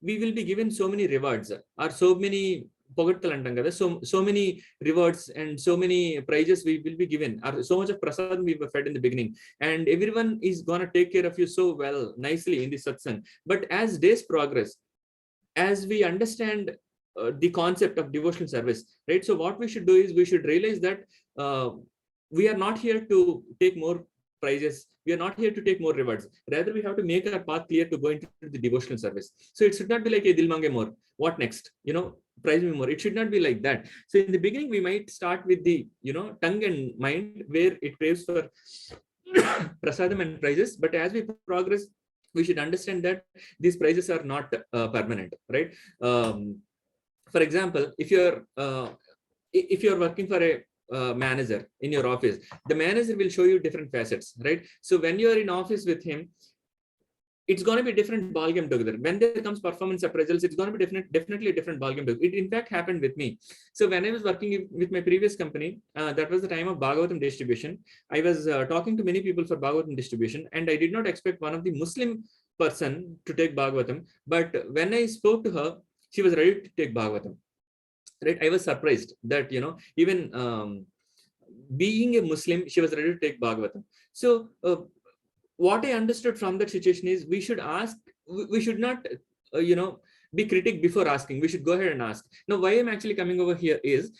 we will be given so many rewards, or so many so many rewards and so many prizes we will be given, or so much of prasad we were fed in the beginning, and everyone is gonna take care of you so well, nicely in the satsang. But as days progress, as we understand the concept of devotional service, right? So what we should do is we should realize that we are not here to take more prizes. We are not here to take more rewards. Rather, we have to make our path clear to go into the devotional service. So it should not be like a dil mange more. What next? Prize me more. It should not be like that. So in the beginning, we might start with the tongue and mind, where it craves for prasadam and prizes. But as we progress, we should understand that these prizes are not permanent, right? For example, if you're working for a manager in your office, the manager will show you different facets, right? So when you are in office with him, it's going to be different ballgame together. When there comes performance appraisals, it's going to be definitely a different ballgame together. It in fact happened with me. So when I was working with my previous company, that was the time of Bhagavatam distribution. I was talking to many people for Bhagavatam distribution, and I did not expect one of the Muslim person to take Bhagavatam. But when I spoke to her, she was ready to take Bhagavatam. Right? I was surprised that even being a Muslim, she was ready to take Bhagavatam. So what I understood from that situation is we should ask, we should not, be critic before asking. We should go ahead and ask. Now, why I'm actually coming over here is,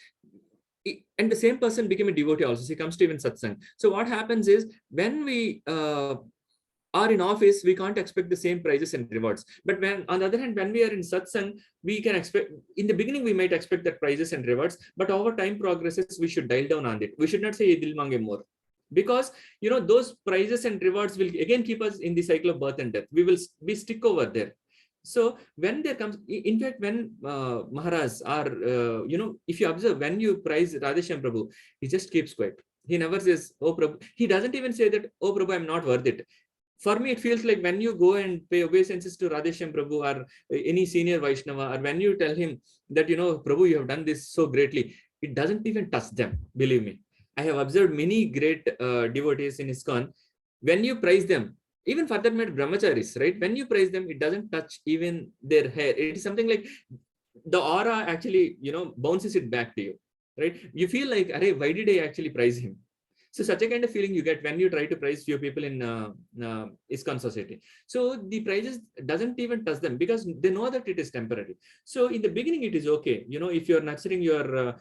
and the same person became a devotee also. He comes to even satsang. So what happens is, when we are in office, we can't expect the same prizes and rewards. But when, on the other hand, when we are in satsang, we can expect, in the beginning, we might expect that prizes and rewards, but over time progresses, we should dial down on it. We should not say dil mange more, because those prizes and rewards will again keep us in the cycle of birth and death. We will be stick over there. So when there comes, in fact, when Maharaj, or if you observe, when you praise Radheshyam Prabhu, he just keeps quiet. He never says, "Oh Prabhu." He doesn't even say that, "Oh Prabhu, I'm not worth it." For me, it feels like when you go and pay obeisances to Radheshyam Prabhu or any senior Vaishnava, or when you tell him that, Prabhu, you have done this so greatly, it doesn't even touch them. Believe me. I have observed many great devotees in ISKCON. When you praise them, even for that matter, brahmacharis, right? When you praise them, it doesn't touch even their hair. It is something like the aura actually, bounces it back to you, right? You feel like, why did I actually praise him? So such a kind of feeling you get when you try to praise few people in ISKCON society. So the prizes doesn't even touch them, because they know that it is temporary. So in the beginning, it is okay. If you're nurturing your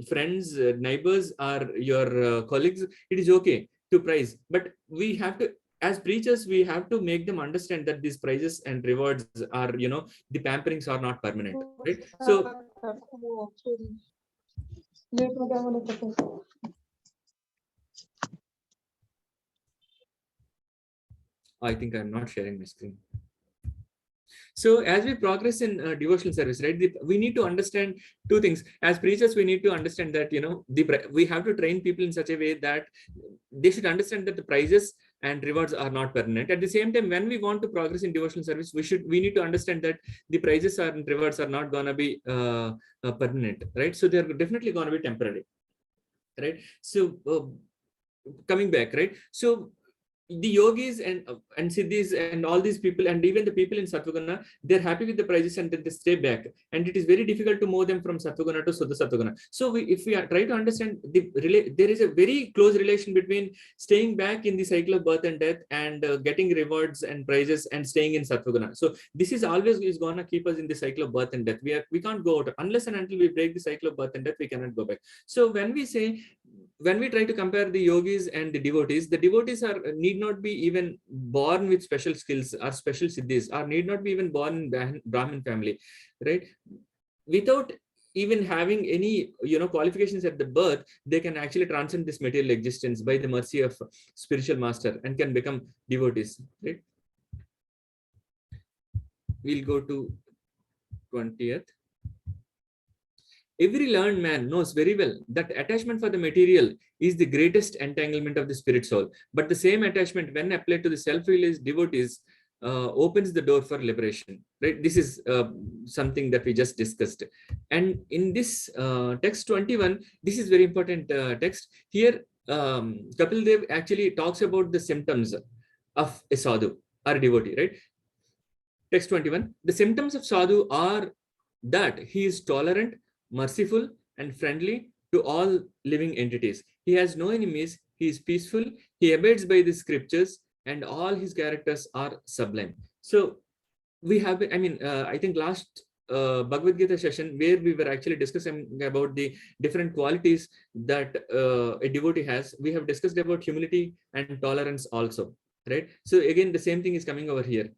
friends, neighbors, or your colleagues, it is okay to praise. But we have to, as preachers, we have to make them understand that these prizes and rewards are, the pamperings are not permanent, right? So I think I'm not sharing my screen. So as we progress in devotional service, right, we need to understand two things. As preachers, we need to understand that, we have to train people in such a way that they should understand that the prizes and rewards are not permanent. At the same time, when we want to progress in devotional service, we need to understand that the prizes and rewards are not going to be permanent, right? So they're definitely going to be temporary, right? So coming back, right? So the yogis and siddhis and all these people, and even the people in Sattvaguna, they're happy with the prizes and then they stay back, and it is very difficult to move them from Sattvaguna to Suddha Sattvaguna. So if we try to understand there is a very close relation between staying back in the cycle of birth and death and getting rewards and prizes and staying in Sattvaguna. So this is always is going to keep us in the cycle of birth and death. We can't go out unless and until we break the cycle of birth and death. We cannot go back. So when we try to compare the yogis and the devotees need not be even born with special skills or special siddhis, or need not be even born in Brahmin family, right? Without even having any qualifications at the birth, they can actually transcend this material existence by the mercy of spiritual master and can become devotees, right? We'll go to 20th. Every learned man knows very well that attachment for the material is the greatest entanglement of the spirit soul. But the same attachment, when applied to the self-realized devotees, opens the door for liberation. Right? This is something that we just discussed. And in this text 21, this is very important text. Here, Kapil Dev actually talks about the symptoms of a sadhu or a devotee. Right? Text 21. The symptoms of sadhu are that he is tolerant, merciful, and friendly to all living entities. He has no enemies. He is peaceful. He abides by the scriptures, and all his characters are sublime. So we have, I think last Bhagavad Gita session, where we were actually discussing about the different qualities that a devotee has, we have discussed about humility and tolerance also, right? So again, the same thing is coming over here.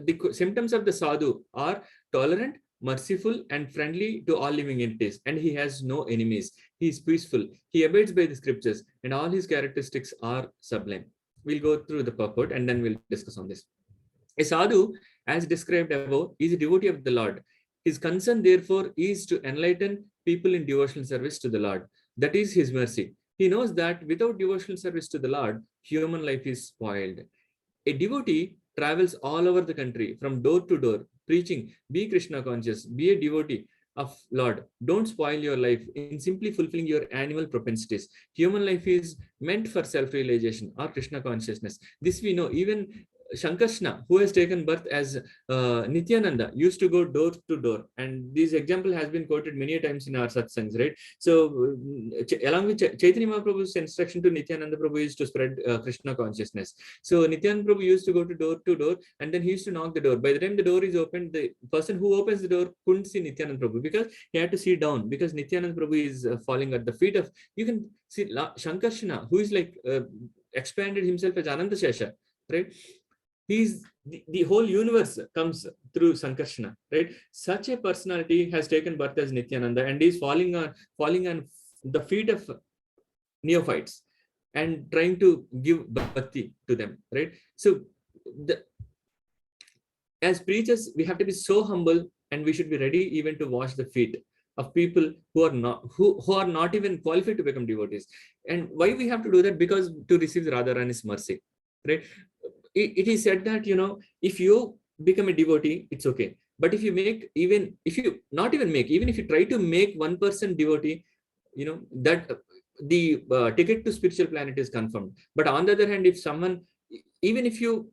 The symptoms of the sadhu are tolerant, merciful, and friendly to all living entities, and he has no enemies. He is peaceful. He abides by the scriptures, and all his characteristics are sublime. We'll go through the purport and then we'll discuss on this. A sadhu, as described above, is a devotee of the Lord. His concern, therefore, is to enlighten people in devotional service to the Lord. That is his mercy. He knows that without devotional service to the Lord, human life is spoiled. A devotee travels all over the country from door to door, preaching, be Krishna conscious, be a devotee of Lord. Don't spoil your life in simply fulfilling your animal propensities. Human life is meant for self-realization or Krishna consciousness. This we know. Even Shankarshna, who has taken birth as Nityananda, used to go door to door, and this example has been quoted many times in our satsangs, right? So, along with Chaitanya Mahaprabhu's instruction to Nityananda Prabhu is to spread Krishna consciousness. So, Nityananda Prabhu used to go to door, and then he used to knock the door. By the time the door is opened, the person who opens the door couldn't see Nityananda Prabhu because he had to see down, because Nityananda Prabhu is falling at the feet of. You can see Shankarshna, who is like expanded himself as Ananta Shesha, right? He's the whole universe comes through Sankarshana, right? Such a personality has taken birth as Nityananda and is falling on the feet of neophytes and trying to give bhakti to them, right? So as preachers, we have to be so humble, and we should be ready even to wash the feet of people who are not even qualified to become devotees. And why we have to do that? Because to receive Radharani's mercy, right? It is said that, if you become a devotee, it's okay. But if you even if you try to make one person devotee, that the ticket to spiritual planet is confirmed. But on the other hand, if someone, even if you,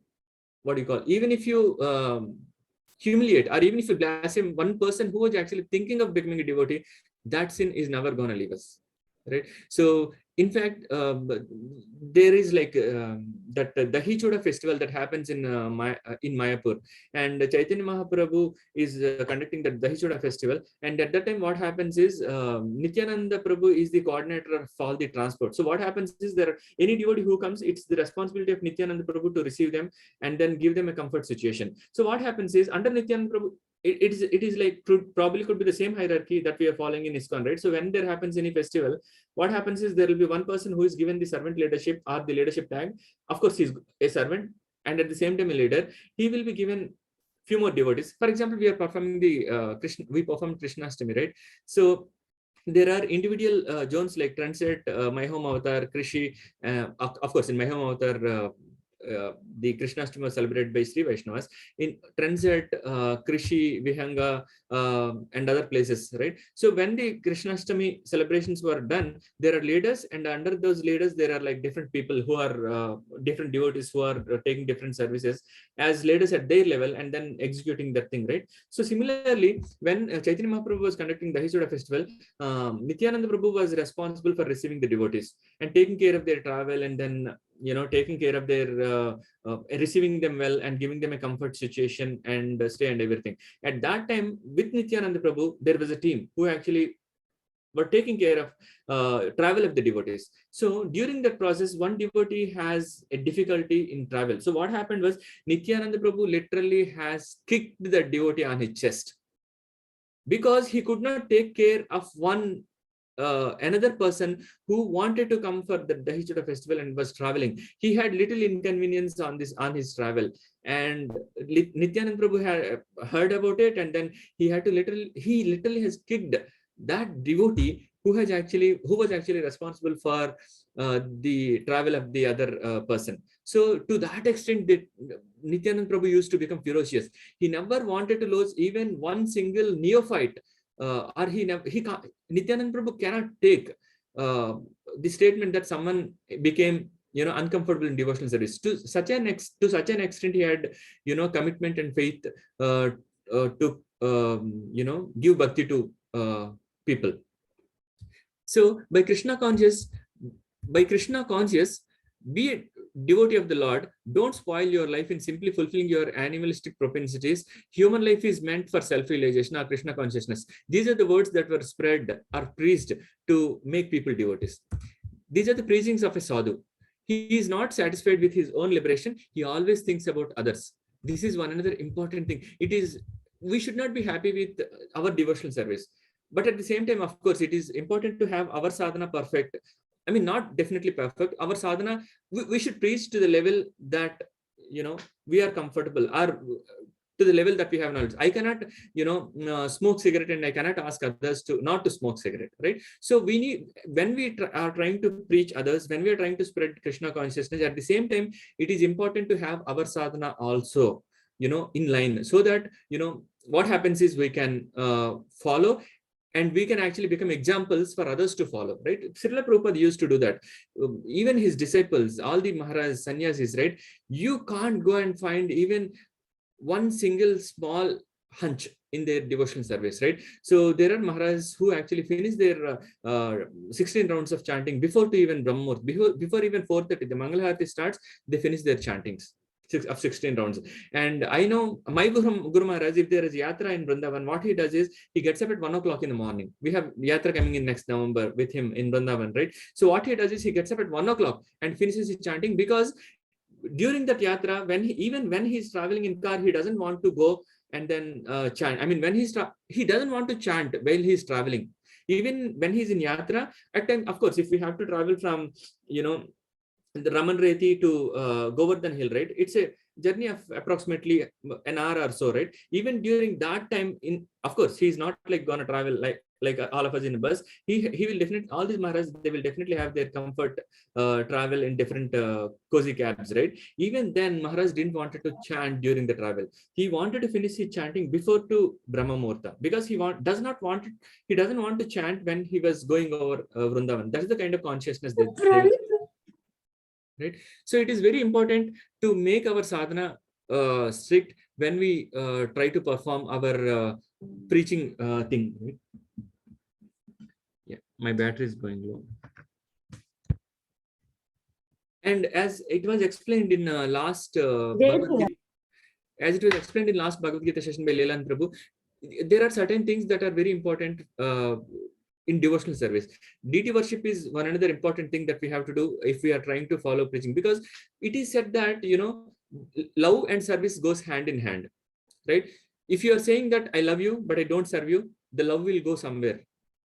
humiliate, or even if you blaspheme one person who was actually thinking of becoming a devotee, that sin is never going to leave us, right? So in fact, there is like that Dahi Choda festival that happens in Mayapur, and Chaitanya Mahaprabhu is conducting that Dahi Choda festival. And at that time, what happens is Nityananda Prabhu is the coordinator of all the transport. So what happens is, there any devotee who comes, it's the responsibility of Nityananda Prabhu to receive them and then give them a comfort situation. So what happens is, under Nityananda Prabhu, it is like probably could be the same hierarchy that we are following in ISKCON, right? So when there happens any festival, what happens is there will be one person who is given the servant leadership or the leadership tag. Of course, he's a servant, and at the same time a leader, he will be given few more devotees. For example, we are performing the we perform Krishnastami, right? So there are individual zones like Transit, My Home Avatar, Krishi. Of course, in My Home Avatar, the Krishnastami was celebrated by Sri Vaishnavas. In Transit, Krishi, Vihanga, and other places, right? So when the Krishnastami celebrations were done, there are leaders, and under those leaders, there are like different people who are different devotees who are taking different services as leaders at their level and then executing that thing, right? So similarly, when Chaitanya Mahaprabhu was conducting the Dahishoda festival, Nityananda Prabhu was responsible for receiving the devotees and taking care of their travel, and then taking care of their receiving them well and giving them a comfort situation and stay and everything. At that time, with Nityananda Prabhu, there was a team who actually were taking care of travel of the devotees. So during that process, one devotee has a difficulty in travel. So what happened was Nityananda Prabhu literally has kicked the devotee on his chest because he could not take care of another person who wanted to come for the Dahishoda festival and was traveling. He had little inconvenience on his travel, and Nityananda Prabhu had heard about it, and then he literally has kicked that devotee who was actually responsible for the travel of the other person. So to that extent, Nityananda Prabhu used to become ferocious. He never wanted to lose even one single neophyte, or Nityananda Prabhu cannot take the statement that someone became uncomfortable in devotional service. To such an extent, he had commitment and faith to give bhakti to people. So by Krishna conscious, be a devotee of the Lord. Don't spoil your life in simply fulfilling your animalistic propensities. Human life is meant for self-realization or Krishna consciousness. These are the words that were spread or preached to make people devotees. These are the preachings of a sadhu. He is not satisfied with his own liberation. He always thinks about others. This is one another important thing. We should not be happy with our devotional service. But at the same time, of course, it is important to have our sadhana perfect. I mean, not definitely perfect. Our sadhana, we should preach to the level that, we are comfortable, or to the level that we have knowledge. I cannot, smoke cigarette, and I cannot ask others to not to smoke cigarette, right? So we need, when we are trying to preach others, when we are trying to spread Krishna consciousness, at the same time, it is important to have our sadhana also, in line, so that, what happens is we can follow, and we can actually become examples for others to follow, right? Srila Prabhupada used to do that. Even his disciples, all the Maharaj, sannyasis, right? You can't go and find even one single small hunch in their devotional service, right? So there are Maharajs who actually finish their 16 rounds of chanting before to even Brahmur, before even 4:30, the Mangal Harati starts, they finish their chantings of 16 rounds. And I know my Guru Maharaj, if there is yatra in Vrindavan, what he does is he gets up at 1 o'clock in the morning. We have yatra coming in next November with him in Vrindavan, right? So what he does is he gets up at 1 o'clock and finishes his chanting, because during that yatra, even when he's traveling in car, he doesn't want to go and then chant. I mean, when he doesn't want to chant while he's traveling. Even when he's in yatra, at time, of course, if we have to travel from, the Raman Reti to Govardhan Hill, right? It's a journey of approximately an hour or so, right? Even during that time, of course, he's not like gonna travel like all of us in a bus. He will definitely, all these Maharaj, they will definitely have their comfort travel in different cozy cabs, right? Even then, Maharaj didn't want to chant during the travel. He wanted to finish his chanting before to Brahma Muhurta, because he doesn't want to chant when he was going over Vrindavan. That is the kind of consciousness that right? So it is very important to make our sadhana strict when we try to perform our preaching thing, right? Yeah, my battery is going low. And as it was explained in last Bhagavad Gita session by Lilananda Prabhu, there are certain things that are very important in devotional service. Deity worship is one another important thing that we have to do if we are trying to follow preaching, because it is said that, love and service goes hand in hand, right? If you are saying that I love you, but I don't serve you, the love will go somewhere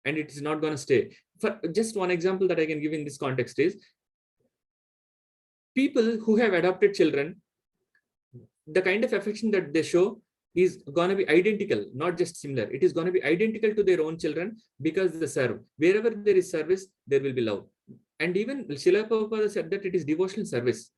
and it is not going to stay. For just one example that I can give in this context is, people who have adopted children, the kind of affection that they show is going to be identical, not just similar. It is going to be identical to their own children because they serve. Wherever there is service, there will be love. And even Srila Prabhupada said that it is devotional service,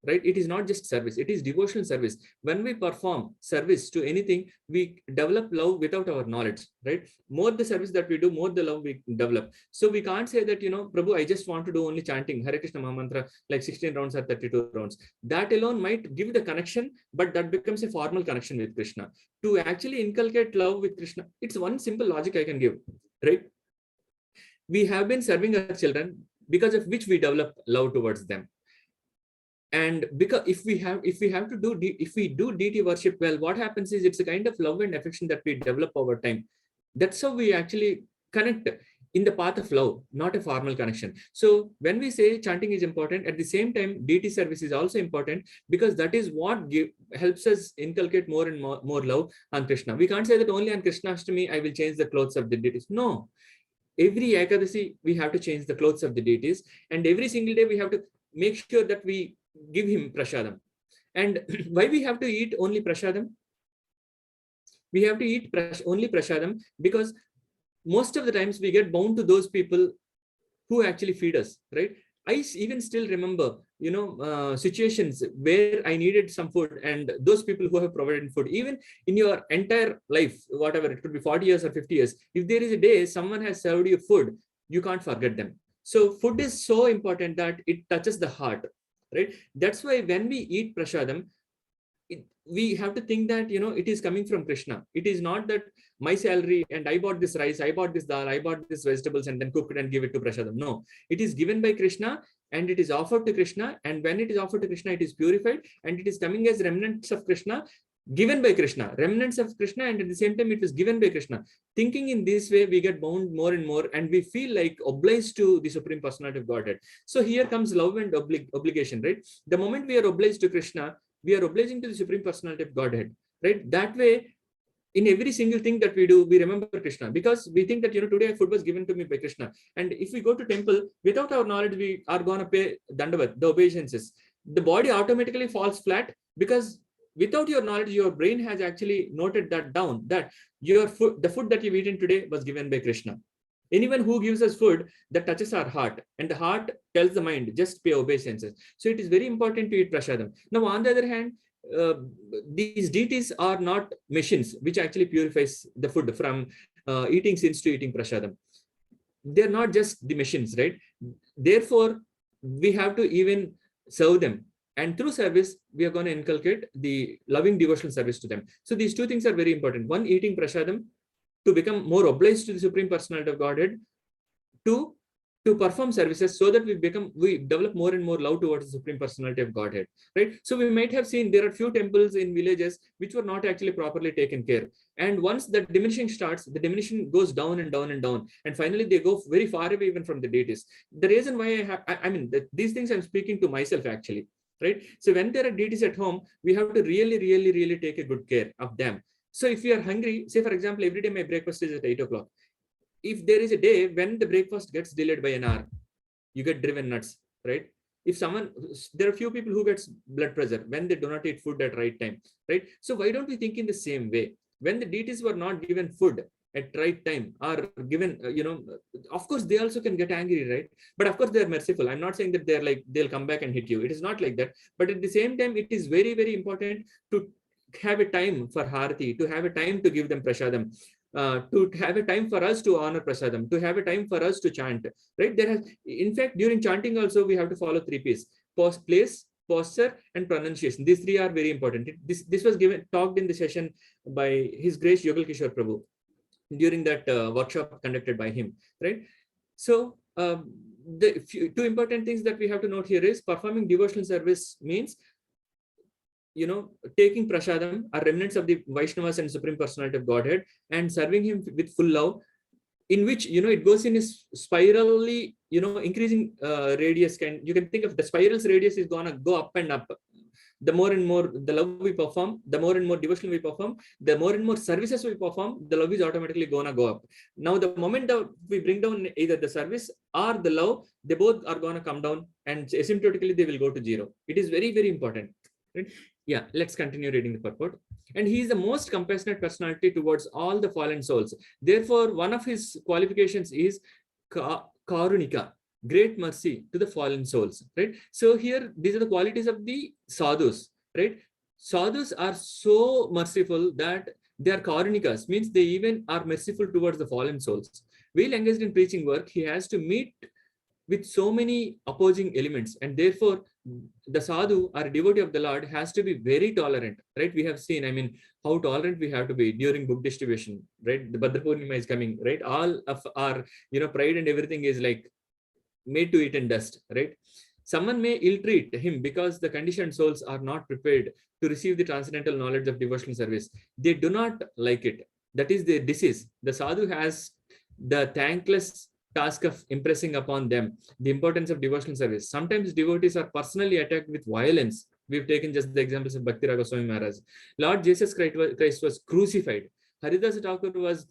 right? It is not just service, it is devotional service. When we perform service to anything, we develop love without our knowledge, right? More the service that we do, more the love we develop. So we can't say that, Prabhu, I just want to do only chanting Hare Krishna Mahamantra, like 16 rounds or 32 rounds. That alone might give the connection, but that becomes a formal connection with Krishna. To actually inculcate love with Krishna, it's one simple logic I can give, right? We have been serving our children because of which we develop love towards them. And because if we do deity worship well, what happens is it's a kind of love and affection that we develop over time. That's how we actually connect in the path of love, not a formal connection. So when we say chanting is important, at the same time, deity service is also important, because that is what helps us inculcate more and more love on Krishna. We can't say that only on Krishna Ashtami I will change the clothes of the deities. No. Every Ekadasi, we have to change the clothes of the deities, and every single day we have to make sure that we give him prasadam. And why we have to eat only prasadam? We have to eat only prasadam because most of the times we get bound to those people who actually feed us, right? I even still remember, situations where I needed some food, and those people who have provided food, even in your entire life, whatever, it could be 40 years or 50 years, if there is a day someone has served you food, you can't forget them. So food is so important that it touches the heart, right? That's why when we eat prasadam, we have to think that, it is coming from Krishna. It is not that my salary and I bought this rice, I bought this dal, I bought this vegetables and then cooked it and give it to prasadam. No, it is given by Krishna and it is offered to Krishna. And when it is offered to Krishna, it is purified and it is coming as remnants of Krishna, given by Krishna, remnants of Krishna, and at the same time it was given by Krishna. Thinking in this way, we get bound more and more, and we feel like obliged to the Supreme Personality of Godhead. So here comes love and obligation, right? The moment we are obliged to Krishna, we are obliging to the Supreme Personality of Godhead, right? That way, in every single thing that we do, we remember Krishna, because we think that, today food was given to me by Krishna. And if we go to temple, without our knowledge, we are going to pay dandavat, the obeisances. The body automatically falls flat, because without your knowledge, your brain has actually noted that down, that the food that you've eaten today was given by Krishna. Anyone who gives us food, that touches our heart, and the heart tells the mind, just pay obeisances. So it is very important to eat prasadam. Now, on the other hand, these deities are not machines which actually purifies the food from eating sins to eating prasadam. They're not just the machines, right? Therefore, we have to even serve them. And through service, we are going to inculcate the loving devotional service to them. So these two things are very important. One, eating prasadam, to become more obliged to the Supreme Personality of Godhead. Two, to perform services so that we develop more and more love towards the Supreme Personality of Godhead, right? So we might have seen there are few temples in villages which were not actually properly taken care. And once that diminishing starts, the diminishing goes down and down and down. And finally, they go very far away even from the deities. The reason why these things I'm speaking to myself actually, right? So when there are deities at home, we have to really take a good care of them. So if you are hungry, say for example, every day my breakfast is at 8 o'clock. If there is a day when the breakfast gets delayed by an hour, you get driven nuts, right? There are few people who gets blood pressure when they do not eat food at right time, right? So why don't we think in the same way? When the deities were not given food at right time, or given, of course they also can get angry, right? But of course they're merciful. I'm not saying that they'll come back and hit you. It is not like that. But at the same time, it is very important to have a time for Harati, to have a time to give them prasadam, to have a time for us to honor prasadam, to have a time for us to chant, right? In fact, during chanting also, we have to follow 3 P's: place, posture, and pronunciation. These 3 are very important. This was talked in the session by His Grace Yogal Kishore Prabhu during that workshop conducted by him, right? So the two important things that we have to note here is performing devotional service means, taking prasadam, are remnants of the Vaishnavas and Supreme Personality of Godhead, and serving him with full love, in which, it goes in a spirally, increasing radius. You can think of the spiral's radius is going to go up and up. The more and more the love we perform, the more and more devotion we perform, the more and more services we perform, the love is automatically going to go up. Now, the moment that we bring down either the service or the love, they both are going to come down, and asymptotically they will go to zero. It is very important. Right? Yeah, let's continue reading the purport. And he is the most compassionate personality towards all the fallen souls. Therefore, one of his qualifications is karunika, great mercy to the fallen souls, right? So here, these are the qualities of the sadhus, right? Sadhus are so merciful that they are karunikas, means they even are merciful towards the fallen souls. While engaged in preaching work, he has to meet with so many opposing elements, and therefore the sadhu or devotee of the Lord has to be very tolerant, right? We have seen, I mean, how tolerant we have to be during book distribution, right? The Bhadra Purnima is coming, right? All of our, pride and everything is like made to eat and dust, right? Someone may ill-treat him because the conditioned souls are not prepared to receive the transcendental knowledge of devotional service. They do not like it. That is their disease. The sadhu has the thankless task of impressing upon them the importance of devotional service. Sometimes devotees are personally attacked with violence. We've taken just the examples of Bhakti Raga Swami Maharaj. Lord Jesus Christ was crucified. Haridas Thakur was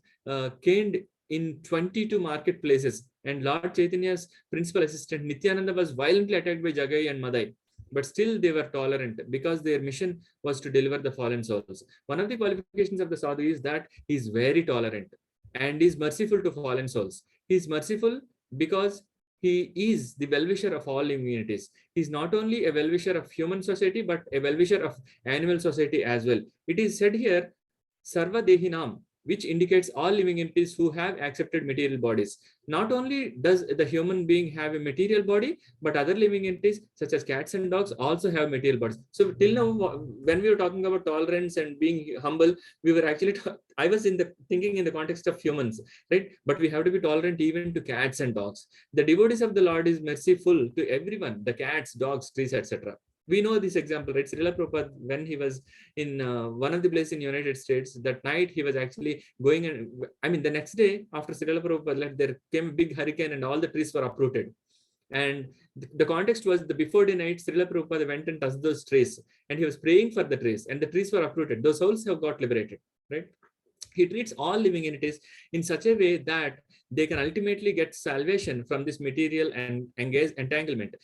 caned in 22 marketplaces, and Lord Chaitanya's principal assistant Nityananda was violently attacked by Jagai and Madai. But still they were tolerant because their mission was to deliver the fallen souls. One of the qualifications of the sadhu is that he is very tolerant and is merciful to fallen souls. He is merciful because he is the well-wisher of all living entities. He is not only a well-wisher of human society, but a well-wisher of animal society as well. It is said here, Sarva Dehinam, which indicates all living entities who have accepted material bodies. Not only does the human being have a material body, but other living entities such as cats and dogs also have material bodies. So till now, when we were talking about tolerance and being humble, we were actually, I was thinking in the context of humans, right? But we have to be tolerant even to cats and dogs. The devotees of the Lord is merciful to everyone, the cats, dogs, trees, etc. We know this example, right? Srila Prabhupada, when he was in one of the places in United States, that night he was actually going, and I mean, the next day after Srila Prabhupada left, there came a big hurricane and all the trees were uprooted. And the context was the before the night, Srila Prabhupada went and touched those trees and he was praying for the trees, and the trees were uprooted. Those souls have got liberated, right? He treats all living entities in such a way that they can ultimately get salvation from this material and entanglement.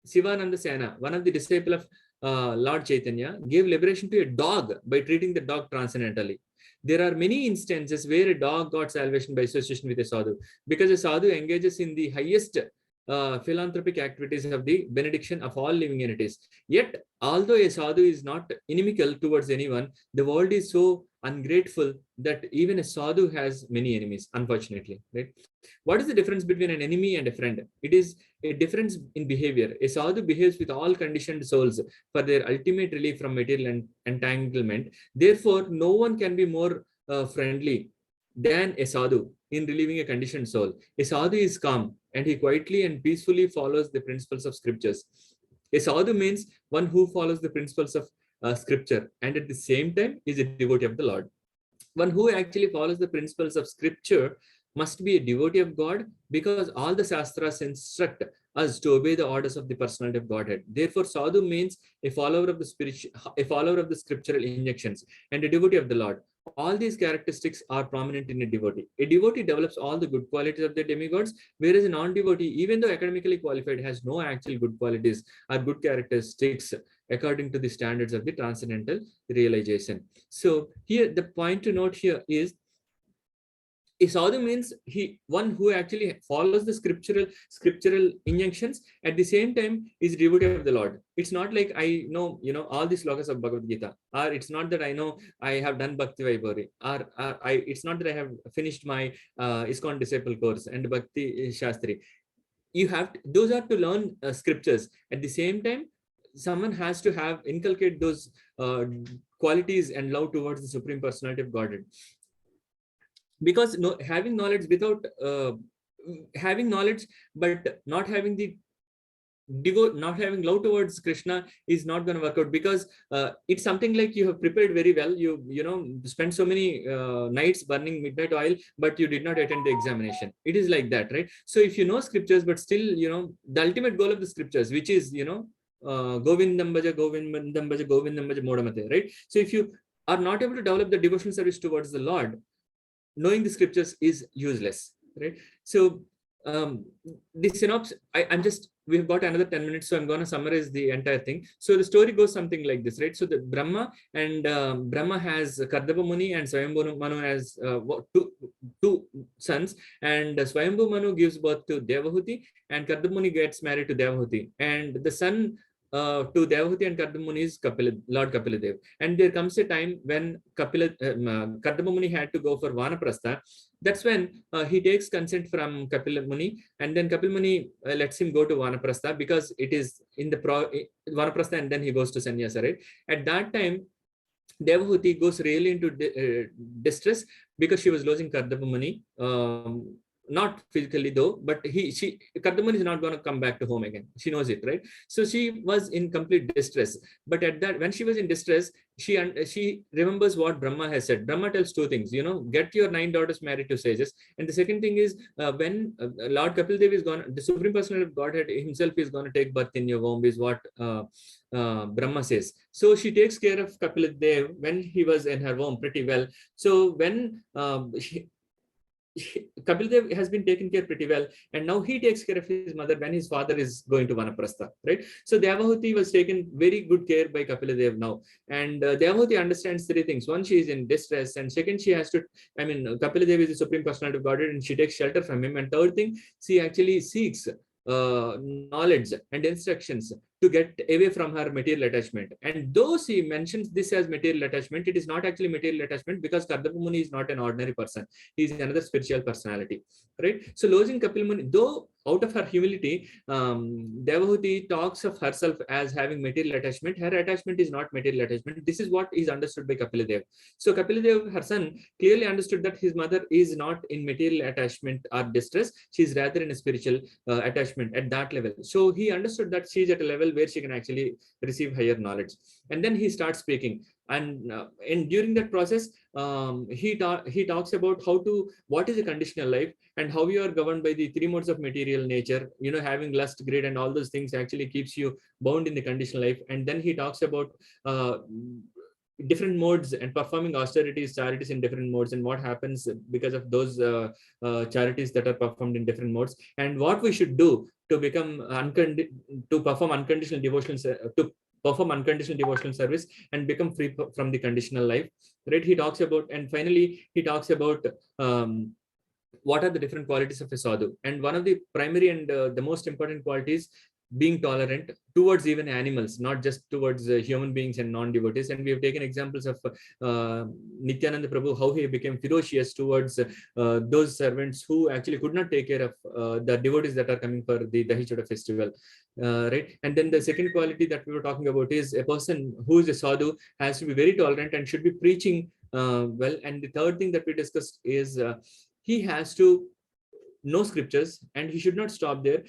Sivananda Sena, one of the disciples of Lord Chaitanya, gave liberation to a dog by treating the dog transcendentally. There are many instances where a dog got salvation by association with a sadhu, because a sadhu engages in the highest philanthropic activities of the benediction of all living entities. Yet, although a sadhu is not inimical towards anyone, the world is so ungrateful that even a sadhu has many enemies, unfortunately, right? What is the difference between an enemy and a friend? It is a difference in behavior. A sadhu behaves with all conditioned souls for their ultimate relief from material entanglement. Therefore, no one can be more friendly than a sadhu in relieving a conditioned soul. A sadhu is calm and he quietly and peacefully follows the principles of scriptures. A sadhu means one who follows the principles of scripture and at the same time is a devotee of the Lord. One who actually follows the principles of scripture must be a devotee of God, because all the Shastras instruct us to obey the orders of the personality of Godhead. Therefore, sadhu means a follower of the scriptural injunctions and a devotee of the Lord. All these characteristics are prominent in a devotee. A devotee develops all the good qualities of the demigods, whereas a non-devotee, even though academically qualified, has no actual good qualities or good characteristics according to the standards of the transcendental realization. So here, the point to note here is, a sadhu means one who actually follows the scriptural injunctions, at the same time is devotee of the Lord. It's not like I know all these slokas of Bhagavad Gita, or it's not that I know I have done Bhakti Vaibhavi, or it's not that I have finished my ISKCON disciple course and Bhakti Shastri. Those are to learn scriptures. At the same time, someone has to inculcate those qualities and love towards the Supreme Personality of Godhead. Because having knowledge without having knowledge but not having not having love towards Krishna is not going to work out, because it's something like you have prepared very well, you spent so many nights burning midnight oil, but you did not attend the examination. It is like that, right? So if you know scriptures, but still the ultimate goal of the scriptures, which is Govindam Bhaja Govindam Bhaja Govindam Bhaja Modamate, right? So if you are not able to develop the devotional service towards the Lord, knowing the scriptures is useless, right? So the synopsis, we've got another 10 minutes, so I'm going to summarize the entire thing. So the story goes something like this, right? So the Brahma has Kardama Muni and Swayambhu Manu as two sons, and Swayambhu Manu gives birth to Devahuti, and Kardama Muni gets married to Devahuti, and the son to Devahuti and Kardama Muni is Lord Kapila. And there comes a time when Kardama Muni had to go for Vanaprastha. That's when he takes consent from Kapila Muni, and then Kapil Muni lets him go to Vanaprastha because it is in the Vanaprastha, and then he goes to Sannyasa, right? At that time, Devahuti goes really into distress because she was losing Kardama Muni. Not physically though, but Kardamani is not going to come back to home again. She knows it, right? So she was in complete distress. But when she was in distress, she remembers what Brahma has said. Brahma tells two things, get your 9 daughters married to sages. And the second thing is when Lord Kapil Dev is gone, the Supreme Personality of Godhead himself is going to take birth in your womb, is what Brahma says. So she takes care of Kapil Dev when he was in her womb pretty well. So when Kapil Dev has been taken care pretty well, and now he takes care of his mother when his father is going to Vanaprastha, right? So Devahuti was taken very good care by Kapil Dev now, and Devahuti understands three things. One, she is in distress, and second, she has to, Kapil Dev is the Supreme Personality of Godhead, and she takes shelter from him, and third thing, she actually seeks knowledge and instructions to get away from her material attachment. And though she mentions this as material attachment, it is not actually material attachment because Kardama Muni is not an ordinary person. He is another spiritual personality, right? So losing Kapil Muni, though out of her humility, Devahuti talks of herself as having material attachment. Her attachment is not material attachment. This is what is understood by Kapila Dev. So Kapila Dev, her son, clearly understood that his mother is not in material attachment or distress. She is rather in a spiritual attachment at that level. So he understood that she is at a level where she can actually receive higher knowledge. And then he starts speaking. And during that process, he talks about what is a conditional life and how you are governed by the three modes of material nature. Having lust, greed, and all those things actually keeps you bound in the conditional life. And then he talks about different modes and performing austerities, charities in different modes, and what happens because of those charities that are performed in different modes, and what we should do to perform unconditional devotional service and become free from the conditional life, right? He talks about, and finally he talks about what are the different qualities of a sadhu, and one of the primary and the most important qualities, being tolerant towards even animals, not just towards human beings and non-devotees. And we have taken examples of Nityananda Prabhu, how he became ferocious towards those servants who actually could not take care of the devotees that are coming for the Dahi Choda festival, right? And then the second quality that we were talking about is a person who is a sadhu has to be very tolerant and should be preaching well. And the third thing that we discussed is he has to know scriptures, and he should not stop there.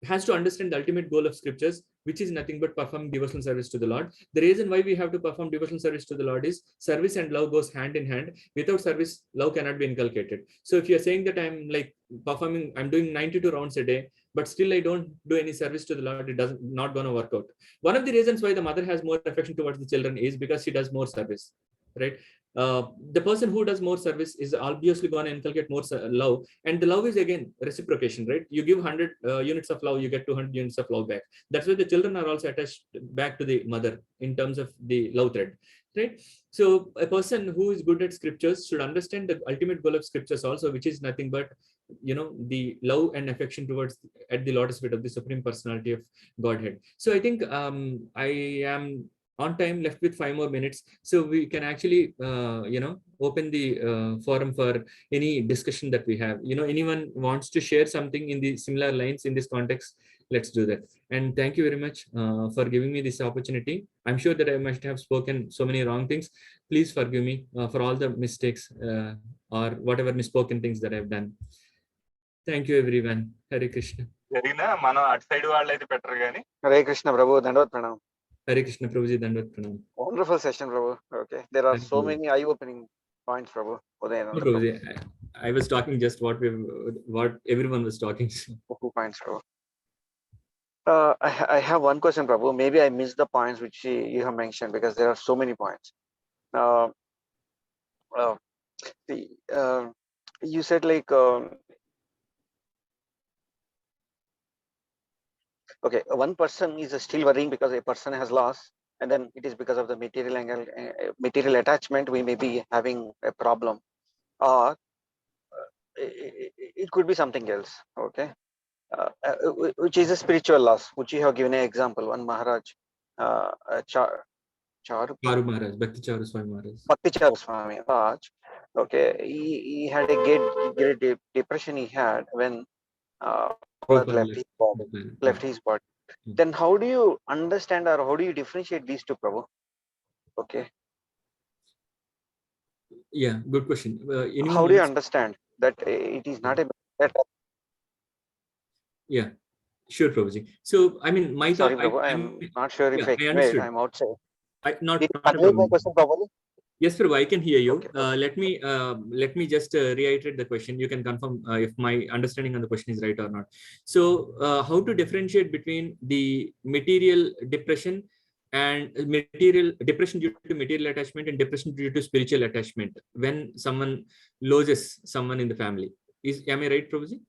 Has to understand the ultimate goal of scriptures, which is nothing but performing devotional service to the Lord. The reason why we have to perform devotional service to the Lord is service and love goes hand in hand. Without service, love cannot be inculcated. So if you're saying that I'm doing 92 rounds a day, but still I don't do any service to the Lord, it not going to work out. One of the reasons why the mother has more affection towards the children is because she does more service, right? The person who does more service is obviously going to inculcate more love, and the love is again reciprocation, right? You give 100 units of love, you get 200 units of love back. That's why the children are also attached back to the mother in terms of the love thread, right? So a person who is good at scriptures should understand the ultimate goal of scriptures also, which is nothing but the love and affection towards at the lotus feet of the Supreme Personality of Godhead. So I think I am on time, left with 5 more minutes, so we can actually open the forum for any discussion that we have. Anyone wants to share something in the similar lines in this context, let's do that. And thank you very much for giving me this opportunity. I'm sure that I must have spoken so many wrong things. Please forgive me for all the mistakes or whatever misspoken things that I've done. Thank you everyone. Hare Krishna. Hare Krishna, Prabhu. Dandavad Pranam. Hare Krishna, Prabhuji. Dandavad Pranam. Wonderful session, Prabhu. Okay. There are so many eye-opening points, Prabhu. No, Prabhuji, I was talking just what everyone was talking. 2 points, Prabhu. I have one question, Prabhu. Maybe I missed the points which you have mentioned because there are so many points. You said Okay, one person is still worrying because a person has lost, and then it is because of the material angle, material attachment, we may be having a problem, or it could be something else. Okay, which is a spiritual loss, which you have given an example. One Maharaj, Charu Charu Maharaj, Bhakti Charu Swami Maharaj. Bhakti Charu Swami Maharaj. Okay, he had a great depression he had when Prabhupada left his body. the planet. Left his body. Mm. Then how do you understand or how do you differentiate these two, Prabhu? Okay. Yeah, good question. Anyone How do you wants? understand that it is not a that, Yeah, sure, Prabhuji. So, I mean, my sorry, thought, Prabhu, I'm not sure if yeah, I I conveyed. understood. I'm outside. Not Did you a convey my problem. question properly? Yes, Prabhu, I can hear you. Okay, okay. Let me just reiterate the question. You can confirm if my understanding on the question is right or not. So, how to differentiate between the material depression and material depression due to material attachment and depression due to spiritual attachment when someone loses someone in the family? Am I right, Prabhuji?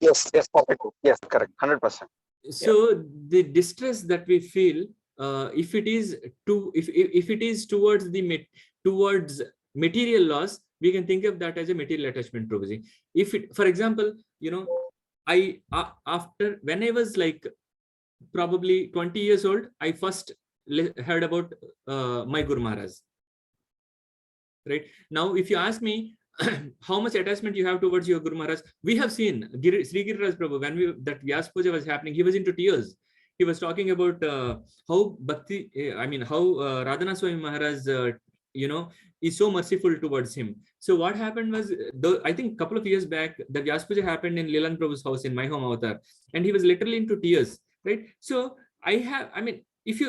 Yes, perfect. Yes, correct. 100%. So the distress that we feel, if it is if it is towards towards material loss, we can think of that as a material attachment, Prabhuji. If it, for example, I after when I was like probably 20 years old, I first heard about my Guru Maharaj. Right now, if you ask me how much attachment you have towards your Guru Maharaj, we have seen Sri Giriraj Prabhu, when that Vyas Puja was happening, he was into tears. He was talking about how Bhakti, how Radhana Swami Maharaj, is so merciful towards him. So what happened was, I think a couple of years back, the Vyas Puja happened in Lilananda Prabhu's house in my home avatar, and he was literally into tears, right? So if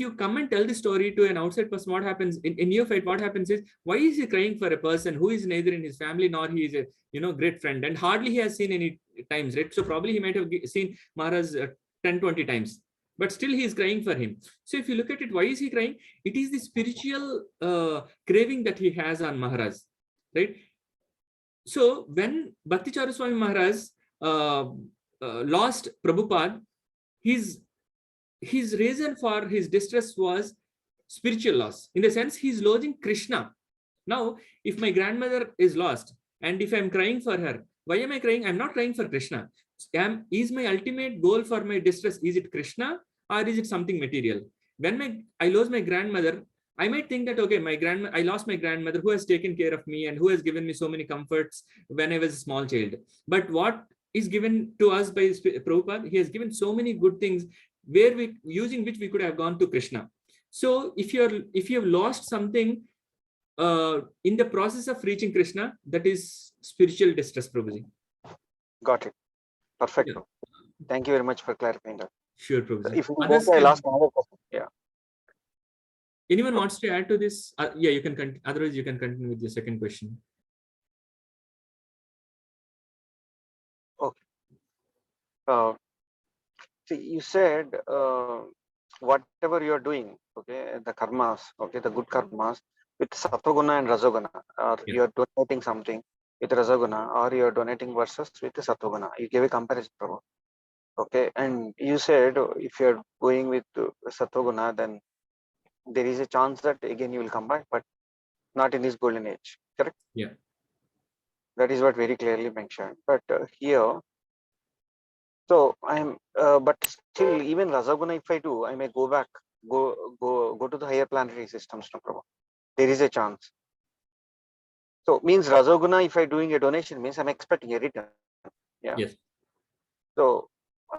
you come and tell the story to an outside person, what happens in your fight? What happens is, why is he crying for a person who is neither in his family nor he is a great friend, and hardly he has seen any times, right? So probably he might have seen Maharaj 10-20 times, but still he is crying for him. So if you look at it, why is he crying? It is the spiritual craving that he has on Maharaj, right? So when Bhakti Charu Swami Maharaj lost Prabhupada, his reason for his distress was spiritual loss, in the sense he's losing Krishna. Now, if my grandmother is lost and if I'm crying for her, why am I crying? I'm not crying for Krishna. Is my ultimate goal for my distress, is it Krishna or is it something material? When I lose my grandmother, I might think that, okay, I lost my grandmother who has taken care of me and who has given me so many comforts when I was a small child. But what is given to us by Prabhupada? He has given so many good things where using which we could have gone to Krishna. So if you have lost something in the process of reaching Krishna, that is spiritual distress, Prabhuji. Got it. Perfect. Yeah. Thank you very much for clarifying that. Sure, Prabhuji. If you want, I'll ask another question. Yeah. Anyone wants to add to this? Yeah, you can. Otherwise, you can continue with the second question. Okay. See, you said whatever you are doing, okay, the karmas, okay, the good karmas with sattva-guna and rajoguna, or Yeah. you are donating something with rajoguna, or you are donating versus with the sattva-guna. You gave a comparison, Prabhu. Okay, and you said if you are going with sattva-guna, then there is a chance that again you will come back, but not in this golden age. Correct? Yeah. That is what very clearly mentioned. But here, so I'm, but still, even Rajaguna, if I do, I may go back, go to the higher planetary systems, no problem. There is a chance. So means Rajaguna, if I doing a donation, means I'm expecting a return. Yeah. Yes. So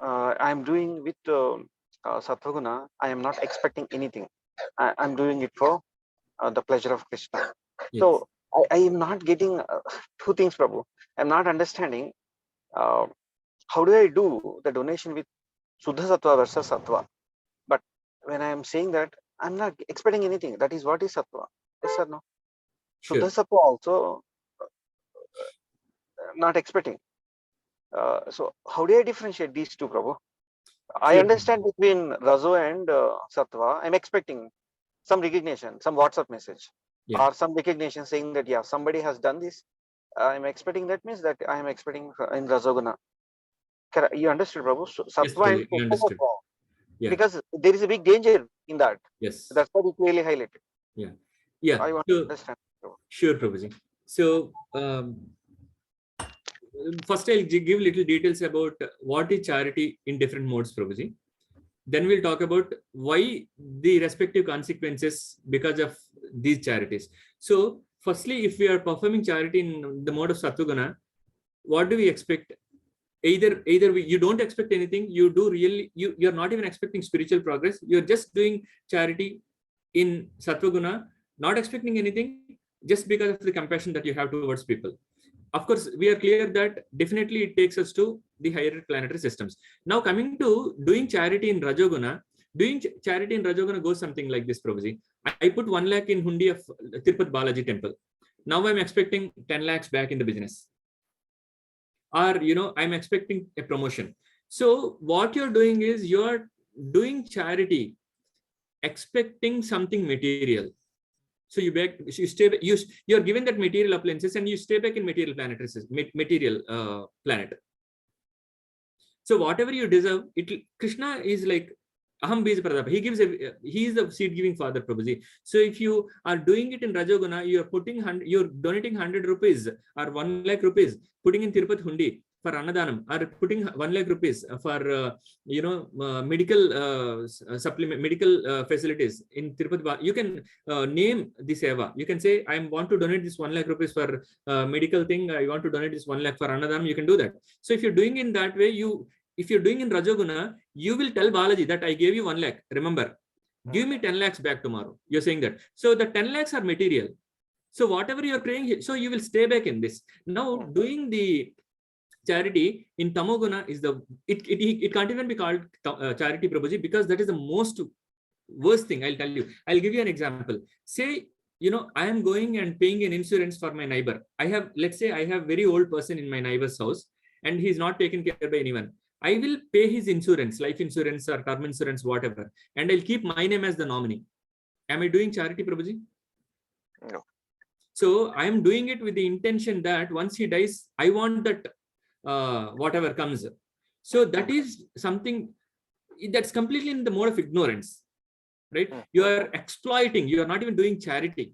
I'm doing with Sattva-guna, I am not expecting anything. I'm doing it for the pleasure of Krishna. Yes. So I am not getting two things, Prabhu. I'm not understanding how do I do the donation with Suddha Sattva versus Sattva. But when I am saying that, I'm not expecting anything. That is what is Sattva. Yes or no? Sure. Suddha Sattva also not expecting. So how do I differentiate these two, Prabhu? I Sure. understand between Rajo and Sattva, I'm expecting some recognition, some WhatsApp message, Yeah. or some recognition saying that, yeah, somebody has done this. I'm expecting that means that I am expecting in Rajoguna. You understood, Prabhu? So, Yes, sattva and Prabhuji, I sattva understood. are wrong. Yeah. Because there is a big danger in that. Yes. That's what we clearly highlighted. Yeah. Yeah. I want to So, understand. Prabhu. sure, Prabhuji. So, first I'll give little details about what is charity in different modes, Prabhuji. Then we'll talk about why the respective consequences because of these charities. So, firstly, if we are performing charity in the mode of Sattvaguna, what do we expect? Either you don't expect anything, you do really, you're not even expecting spiritual progress. You're just doing charity in Sattvaguna, not expecting anything, just because of the compassion that you have towards people. Of course, we are clear that definitely it takes us to the higher planetary systems. Now, coming to doing charity in Rajoguna, doing charity in Rajoguna goes something like this, Prabhuji. I put 1 lakh in Hundi of Tirupati Balaji temple. Now I'm expecting 10 lakhs back in the business. Or, I'm expecting a promotion. So what you're doing is you're doing charity, expecting something material. So you're given that material appliances and you stay back in material planetary system, material planet. So whatever you deserve, Krishna is like Aham Bija Pradapa. He is the seed giving father, Prabhuji. So if you are doing it in Rajoguna, you're donating 100 rupees or 1 lakh rupees, putting in Tirupati Hundi for Annadanam, or putting 1 lakh rupees for medical supplement, medical facilities in Tirupati. You can name the seva. You can say, I want to donate this 1 lakh rupees for medical thing. I want to donate this 1 lakh for Annadanam. You can do that. So if you're doing in that way, if you're doing in Rajoguna, you will tell Balaji that I gave you 1 lakh. Remember, give me 10 lakhs back tomorrow. You're saying that. So the 10 lakhs are material. So whatever you're praying, so you will stay back in this. Now, doing the charity in Tamoguna is it can't even be called charity, Prabhuji, because that is the most worst thing. I'll tell you. I'll give you an example. Say, I am going and paying an insurance for my neighbor. Let's say I have very old person in my neighbor's house and he's not taken care by anyone. I will pay his insurance, life insurance or term insurance, whatever, and I'll keep my name as the nominee. Am I doing charity, Prabhuji? No. So I am doing it with the intention that once he dies, I want that whatever comes. So that is something that's completely in the mode of ignorance, right? You are exploiting, you are not even doing charity.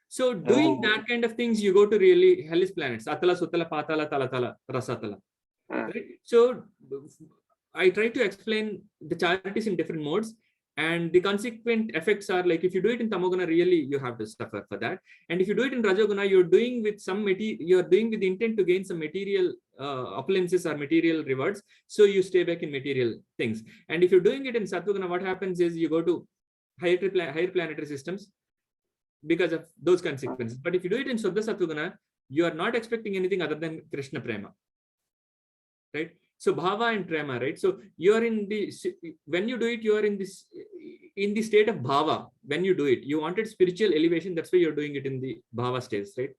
So doing that kind of things, you go to really hellish planets, Atala, Sutala, Patala, Talatala, Rasatala. Right? So I try to explain the charities in different modes, and the consequent effects are like, if you do it in Tamoguna, really you have to suffer for that. And if you do it in Rajoguna, you're doing with you're doing with the intent to gain some material appliances or material rewards. So you stay back in material things. And if you're doing it in Sattvaguna, what happens is you go to higher planetary systems because of those consequences. But if you do it in Suddha Sattvaguna, you are not expecting anything other than Krishna Prema. Right? So bhava and prema, right? So you are when you do it, you are in the state of bhava. When you do it, you wanted spiritual elevation. That's why you're doing it in the bhava stage, right?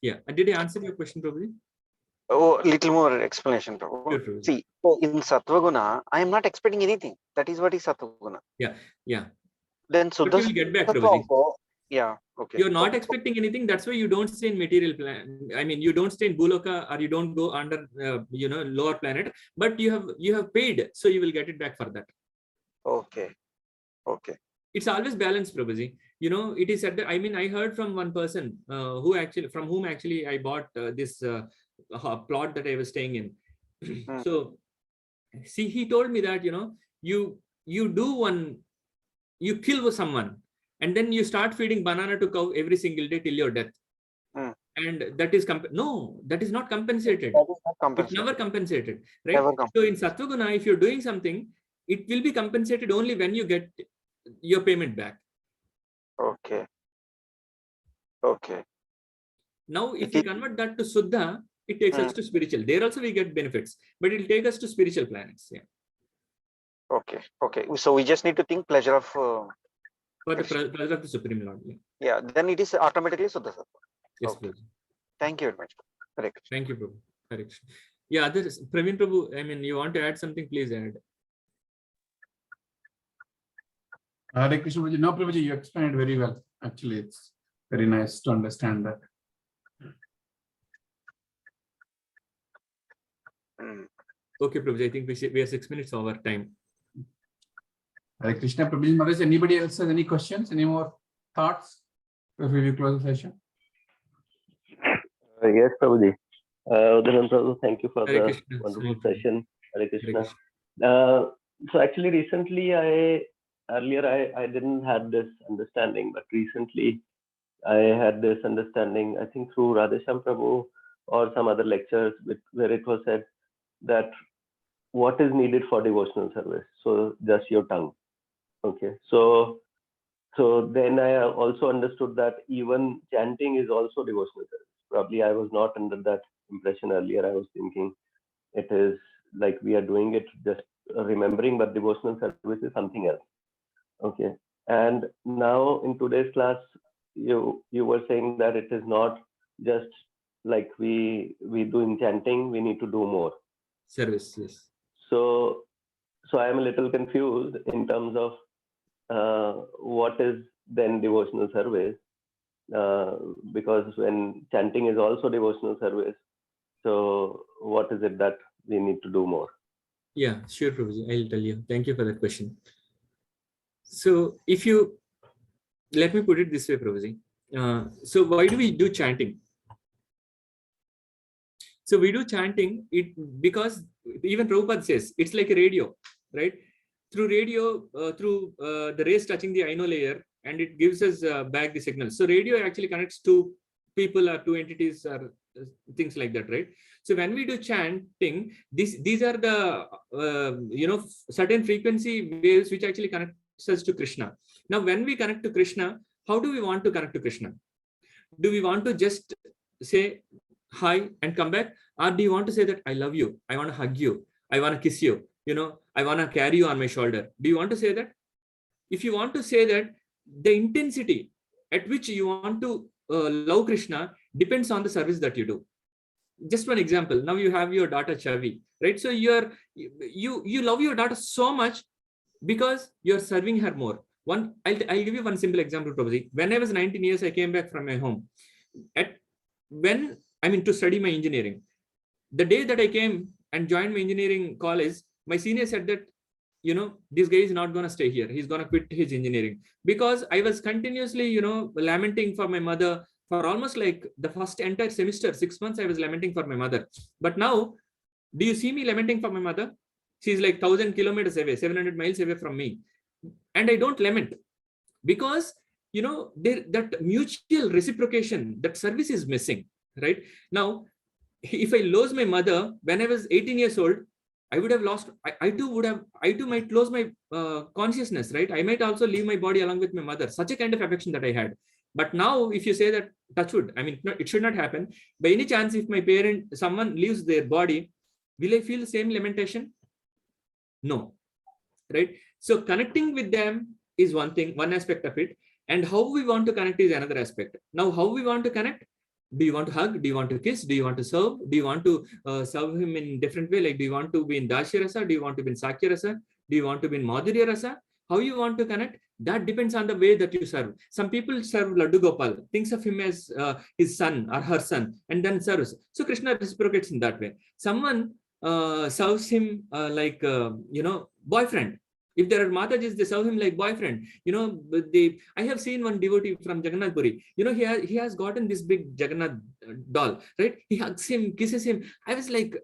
Yeah. Did I answer your question, Prabhuji? Oh, little more explanation, Prabhu. Sure, Prabhuji. See, so in Sattvaguna, I am not expecting anything. That is what is Sattvaguna. Yeah. Then But you will get back, Prabhuji. Yeah. Okay. You're not expecting anything. That's why you don't stay in material plan. I mean, you don't stay in Buloka, or you don't go under, lower planet. But you have paid, so you will get it back for that. Okay. It's always balanced, Prabhuji. It is said that, I heard from one person from whom I bought this plot that I was staying in. So, see, he told me that, you kill someone, and then you start feeding banana to cow every single day till your death. And that is that is not compensated. That is not compensated. It's never compensated, right? Never So in Sattvaguna, if you're doing something, it will be compensated only when you get your payment back. Okay. Now, if we convert that to Suddha, it takes us to spiritual. There also we get benefits, but it will take us to spiritual planets. Yeah. Okay. So we just need to think pleasure of For the pleasure of the Supreme Lord. Yeah. Then it is automatically Suddha Sattva. Yes, Okay. Prabhu. Thank you very much. Correct. Thank you, Prabhu. Correct. Yeah, Praveen Prabhu, you want to add something, please add. Hare Krishna Prabhuji. No, Prabhuji, you explained very well. Actually, it's very nice to understand that. Okay, Prabhuji, I think we are 6 minutes over time. Hare Krishna, Prabhuji Maharaj. Anybody else has any questions? Any more thoughts before we close the session? Yes, Prabhuji. Udayananda Prabhu, thank you for Hare the Krishna, wonderful Sunil. session. Hare Hare Krishna. Krishna. So actually, recently, I didn't have this understanding, but recently I had this understanding, I think through Radhesham Prabhu or some other lectures where it was said that what is needed for devotional service? So just your tongue. Okay. So then I also understood that even chanting is also devotional service. Probably I was not under that impression earlier. I was thinking it is like we are doing it just remembering, but devotional service is something else. Okay. And now in today's class, you were saying that it is not just like we do in chanting, we need to do more. Service, yes. So I am a little confused in terms of what is then devotional service, because when chanting is also devotional service, so what is it that we need to do more? Yeah, sure, Prabhuji. I'll tell you. Thank you for that question. So let me put it this way, Prabhuji. So why do we do chanting? So we do chanting because even Prabhupada says it's like a radio, right? Through radio, through the rays touching the ino layer, and it gives us back the signal. So radio actually connects to people or two entities or things like that, right? So when we do chanting, these are the certain frequency waves which actually connect us to Krishna. Now, when we connect to Krishna, how do we want to connect to Krishna? Do we want to just say hi and come back, or do you want to say that I love you, I want to hug you, I want to kiss you, I want to carry you on my shoulder? Do you want to say that? If you want to say that, the intensity at which you want to love Krishna depends on the service that you do. Just one example. Now you have your daughter Chavi, right? So you love your daughter so much because you're serving her more. I'll give you one simple example, Prabhuji. When I was 19 years, I came back from my home. To study my engineering. The day that I came and joined my engineering college, my senior said that, this guy is not going to stay here. He's going to quit his engineering, because I was continuously, lamenting for my mother for almost like the first entire semester, 6 months, I was lamenting for my mother. But now, do you see me lamenting for my mother? She's like 1,000 kilometers away, 700 miles away from me. And I don't lament, because, that mutual reciprocation, that service is missing, right? Now, if I lose my mother when I was 18 years old, I would have lost, I too might lose my consciousness, right? I might also leave my body along with my mother, such a kind of affection that I had. But now, if you say that, touch wood, it should not happen. By any chance, if someone leaves their body, will I feel the same lamentation? No, right? So connecting with them is one thing, one aspect of it. And how we want to connect is another aspect. Now, how we want to connect? Do you want to hug? Do you want to kiss? Do you want to serve? Do you want to serve him in different way? Like, do you want to be in Dashya Rasa? Do you want to be in Sakya Rasa? Do you want to be in Madhurya Rasa? How you want to connect? That depends on the way that you serve. Some people serve Laddu Gopal, thinks of him as his son or her son, and then serves. So Krishna reciprocates in that way. Someone serves him like, boyfriend. If there are Matajis, they serve him like boyfriend. I have seen one devotee from Jagannath Puri. He has gotten this big Jagannath doll, right? He hugs him, kisses him. I was like,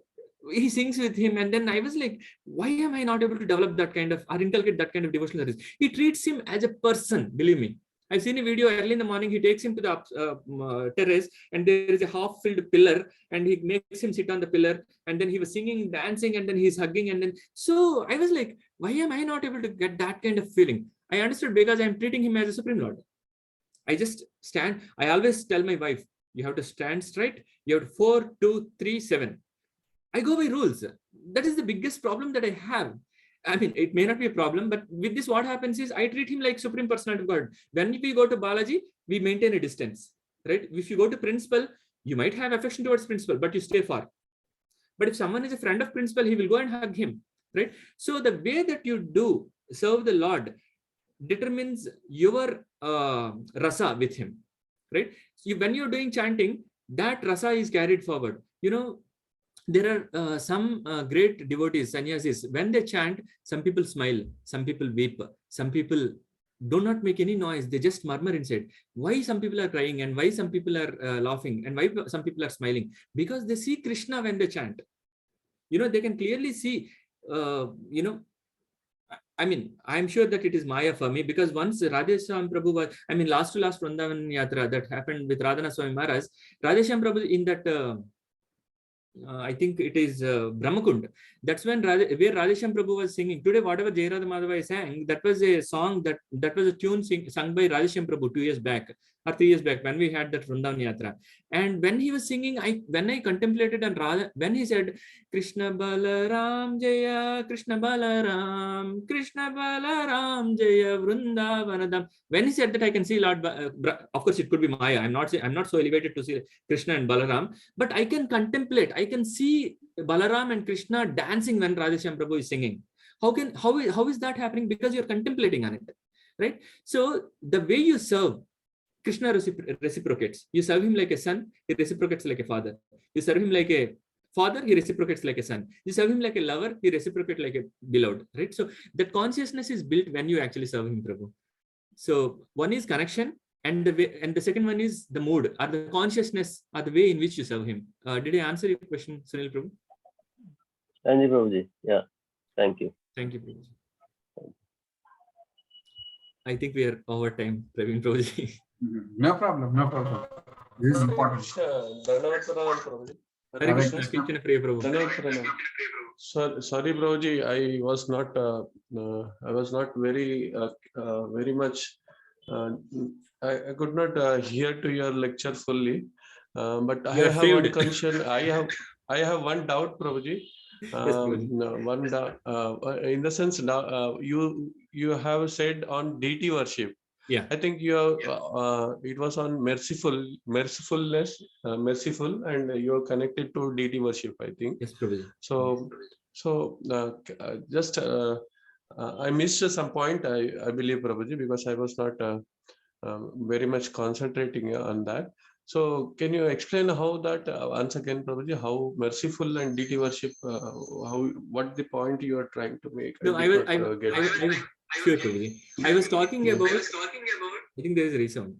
he sings with him, and then I was like, why am I not able to develop that kind of, or inculcate that kind of devotional service? He treats him as a person, believe me. I've seen a video early in the morning. He takes him to the terrace, and there is a half-filled pillar, and he makes him sit on the pillar, and then he was singing, dancing, and then he's hugging, and then, so I was like, why am I not able to get that kind of feeling? I understood, because I'm treating him as a Supreme Lord. I just stand. I always tell my wife, you have to stand straight. You have to 4, 2, 3, 7. I go by rules. That is the biggest problem that I have. It may not be a problem, but with this, what happens is I treat him like Supreme Personality of God. When we go to Balaji, we maintain a distance, right? If you go to principal, you might have affection towards principal, but you stay far. But if someone is a friend of principal, he will go and hug him, right? So the way that you do serve the Lord determines your rasa with him, right? So when you're doing chanting, that rasa is carried forward. there are some great devotees, sannyasis, when they chant, some people smile, some people weep, some people do not make any noise, they just murmur inside. Why some people are crying and why some people are laughing and why some people are smiling? Because they see Krishna when they chant. They can clearly see, I mean, I'm sure that it is Maya for me, because once Radhesham Prabhu was, last to last Vrindavan Yatra that happened with Radhana Swami Maharaj, Radhesham Prabhu in that, I think it is Brahmakund. That's when where Radhesham Prabhu was singing. Today, whatever Jayarada Madhava sang, that was a song that was a tune sung by Radhesham Prabhu 2 years back or 3 years back when we had that Vrindavan Yatra. And when he was singing, when I contemplated and when he said, Krishna Balaram Jaya, Krishna Balaram, Krishna Balaram Jaya, Vrindavanadam. When he said that, I can see Lord, of course, it could be Maya. I'm not so elevated to see Krishna and Balaram, but I can contemplate. I can see Balaram and Krishna dancing when Radhesham Prabhu is singing. How is that happening? Because you're contemplating on it, right? So the way you serve, Krishna reciprocates. You serve him like a son, he reciprocates like a father. You serve him like a father, he reciprocates like a son. You serve him like a lover, he reciprocates like a beloved, right? So that consciousness is built when you actually serve him, Prabhu. So one is connection, and the second one is the mood or the consciousness or the way in which you serve him. Did I answer your question, Sunil Prabhu? Thank you, Prabhuji. Yeah, thank you. Thank you, Prabhuji. I think we are over time, Praveen Prabhuji. No problem. This is important. Hare Krishna, Kinchana Priya Prabhu. Sorry, Prabhuji, I was not very much. I could not hear to your lecture fully, but I have one concern. I have one doubt, Prabhuji. One doubt, in the sense, you have said on deity worship. Yeah, I think you have, it was on mercifulness, merciful, and you're connected to deity worship, I think. yes, Prabhuji. So just I missed some point, I believe, Prabhuji, because I was not very much concentrating on that. So can you explain how that once again, Prabhuji, how merciful and deity worship, what the point you are trying to make? No, sure, Prabhuji. I was talking about. I think there is a reason.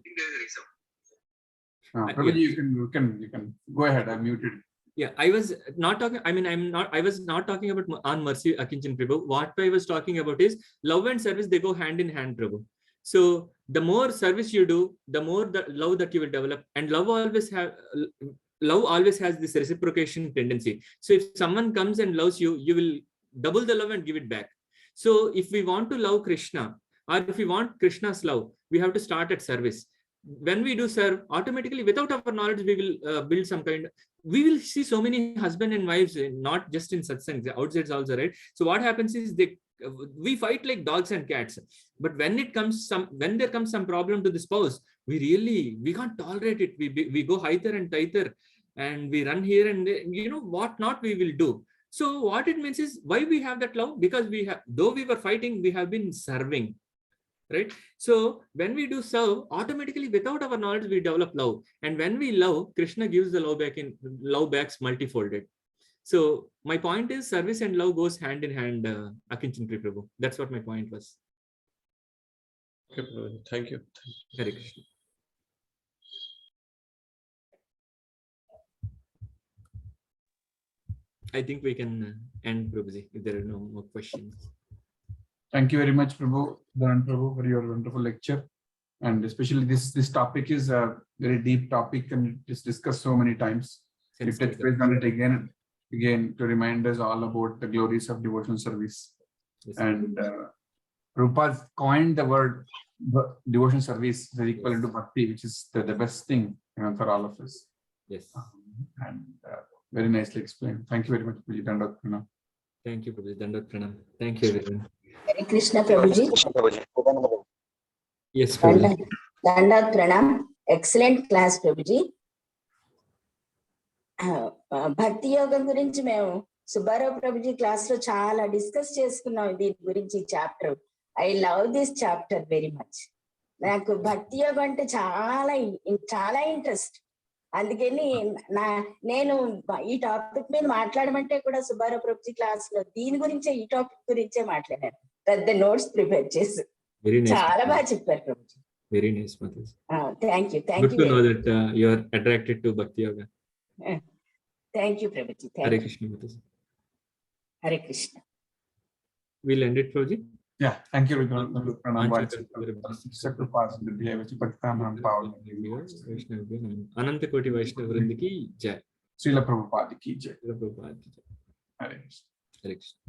Prabhuji, you can go ahead. I'm muted. Yeah, I was not talking. I was not talking about on mercy, Akinchan Prabhu. What I was talking about is love and service. They go hand in hand, Prabhu. So the more service you do, the more the love that you will develop, and love always has this reciprocation tendency. So if someone comes and loves you, you will double the love and give it back. So if we want to love Krishna, or if we want Krishna's love, we have to start at service. When we do serve, automatically, without our knowledge, we will build some kind. We will see so many husband and wives, not just in satsangs, outside also, right? So what happens is we fight like dogs and cats. But when there comes some problem to the spouse, we can't tolerate it. We go hither and thither, and we run here and there, what not we will do. So what it means is, why we have that love? Because though we were fighting, we have been serving, right? So when we do serve, automatically, without our knowledge, we develop love. And when we love, Krishna gives the love backs multifolded. So my point is, service and love goes hand in hand, Akinchan Prabhu. That's what my point was. Okay, thank you. Hare Krishna. I think we can end, Prabhuji, if there are no more questions. Thank you very much, Prabhu, for your wonderful lecture. And especially this topic is a very deep topic, and it's discussed so many times. We touch base on it again to remind us all about the glories of devotional service. Yes. And Prabhupada coined the word devotional service is equal to bhakti, which is the best thing for all of us. Yes. And very nicely explained. Thank you very much, Prabhuji. Dandavat Pranam. Thank you, Prabhuji. Dandavat Pranam. Thank you, everyone. Hare Krishna, Prabhuji. Yes, Prabhuji. Dandavat Pranam. Excellent class, Prabhuji. Bhakti Yoga gurinchi మేము Subbarao Prabhuji class లో చాలా discuss చేసుకున్నాం దీని గురించి chapter. I love this chapter very much. నాకు భక్తి యోగం అంటే చాలా ఇంట్రెస్ట్. అందుకని నేను ఈ టాపిక్ మీద మాట్లాడమంటే కూడా సుబ్బారావు ప్రభుజీ క్లాస్ లో దీని గురించే, ఈ టాపిక్ గురించే మాట్లాడాను. పెద్ద నోట్స్ ప్రిపేర్ చేసి. Very nice. చాలా బాగా చెప్పారు Prabhuji. Very nice, Mataji. Thank you. Good to know that you are attracted to Bhakti Yoga. Thank you Prabhuji. Hare Krishna, Mataji. Hare Krishna. We'll end it, Prabhuji. Yeah, thank you. Pranam. अनंत कोटि वैष्णव वृंद की जय. Srila Prabhupada ki jai. Prabhupada की जय. Hare Krishna. Hare Krishna.